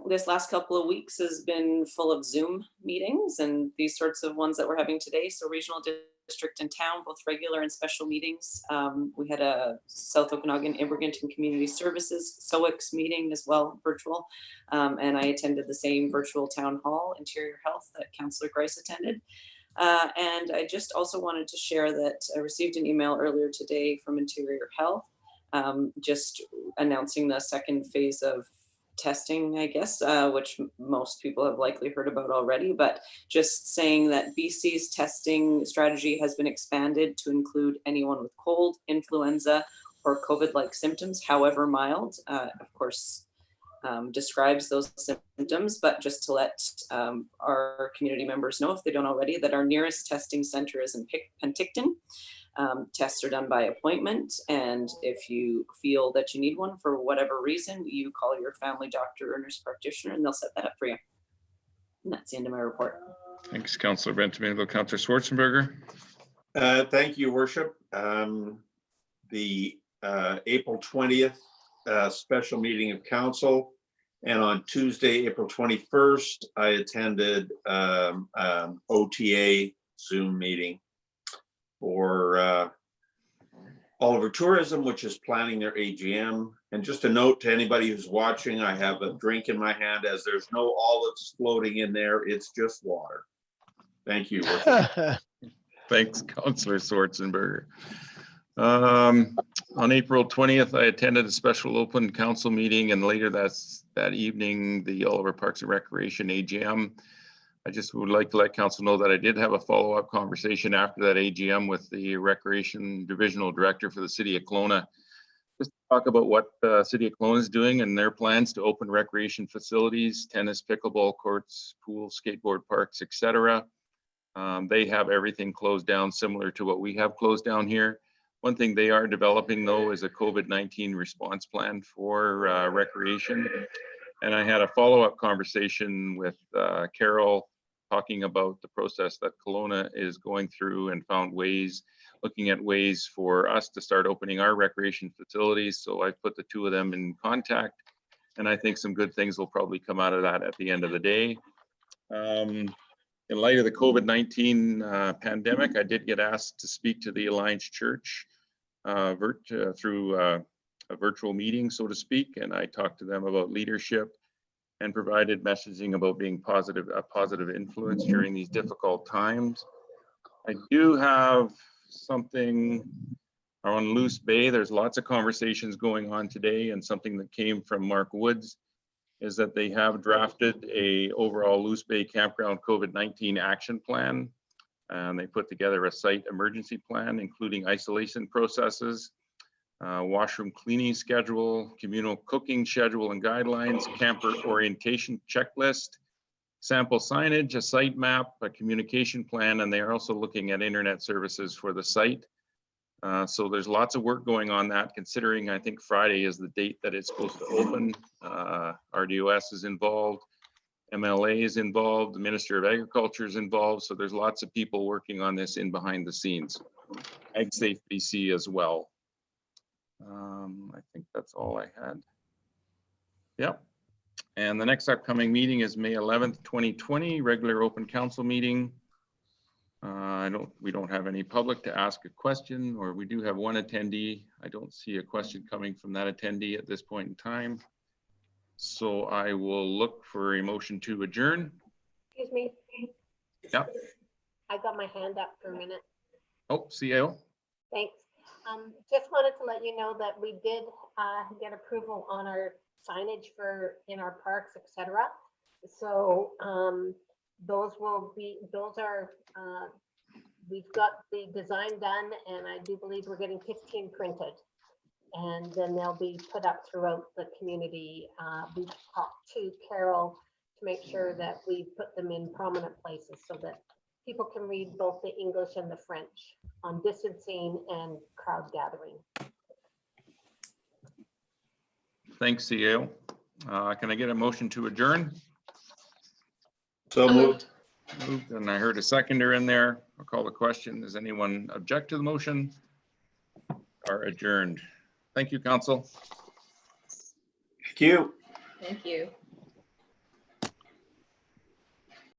This last couple of weeks has been full of Zoom meetings and these sorts of ones that we're having today. So regional district and town, both regular and special meetings. We had a South Okanagan Immigrant and Community Services, SOICS meeting as well, virtual. And I attended the same virtual town hall, Interior Health, that Councillor Grice attended. And I just also wanted to share that I received an email earlier today from Interior Health, just announcing the second phase of testing, I guess, which most people have likely heard about already, but just saying that BC's testing strategy has been expanded to include anyone with cold, influenza, or COVID-like symptoms, however mild. Of course, describes those symptoms, but just to let our community members know, if they don't already, that our nearest testing center is in Penticton. Tests are done by appointment, and if you feel that you need one for whatever reason, you call your family doctor or nurse practitioner and they'll set that up for you. And that's the end of my report. Thanks, Councillor Ventimiglia. Councillor Schwarzenberger. Thank you, Worship. The April 20th special meeting of council, and on Tuesday, April 21st, I attended OTA Zoom meeting for Oliver Tourism, which is planning their AGM. And just a note to anybody who's watching, I have a drink in my hand, as there's no olives floating in there. It's just water. Thank you. Thanks, Councillor Schwarzenberger. On April 20th, I attended a special open council meeting, and later that evening, the Oliver Parks and Recreation AGM. I just would like to let council know that I did have a follow-up conversation after that AGM with the Recreation Divisional Director for the City of Kelowna, just talk about what the city of Kelowna is doing and their plans to open recreation facilities, tennis, pickleball courts, pools, skateboard parks, etc. They have everything closed down similar to what we have closed down here. One thing they are developing though is a COVID-19 response plan for recreation. And I had a follow-up conversation with Carol talking about the process that Kelowna is going through and found ways, looking at ways for us to start opening our recreation facilities. So I put the two of them in contact, and I think some good things will probably come out of that at the end of the day. In light of the COVID-19 pandemic, I did get asked to speak to the Alliance Church through a virtual meeting, so to speak, and I talked to them about leadership and provided messaging about being a positive influence during these difficult times. I do have something on Loose Bay. There's lots of conversations going on today, and something that came from Mark Woods is that they have drafted a overall Loose Bay Campground COVID-19 action plan. And they put together a site emergency plan, including isolation processes, washroom cleaning schedule, communal cooking schedule and guidelines, camper orientation checklist, sample signage, a site map, a communication plan, and they are also looking at internet services for the site. So there's lots of work going on that, considering I think Friday is the date that it's supposed to open. RDOS is involved, MLA is involved, the Minister of Agriculture is involved. So there's lots of people working on this in behind the scenes. AgSafe BC as well. I think that's all I had. Yep. And the next upcoming meeting is May 11th, 2020, regular open council meeting. We don't have any public to ask a question, or we do have one attendee. I don't see a question coming from that attendee at this point in time. So I will look for a motion to adjourn. Excuse me. Yep. I got my hand up for a minute. Oh, CAO. Thanks. Just wanted to let you know that we did get approval on our signage in our parks, etc. So those are, we've got the design done, and I do believe we're getting 15 printed. And then they'll be put up throughout the community. We talked to Carol to make sure that we put them in prominent places so that people can read both the English and the French on distancing and crowd gathering. Thanks, CAO. Can I get a motion to adjourn? So moved. Moved, and I heard a seconder in there. I'll call the question. Does anyone object to the motion? Are adjourned. Thank you, council. Thank you. Thank you.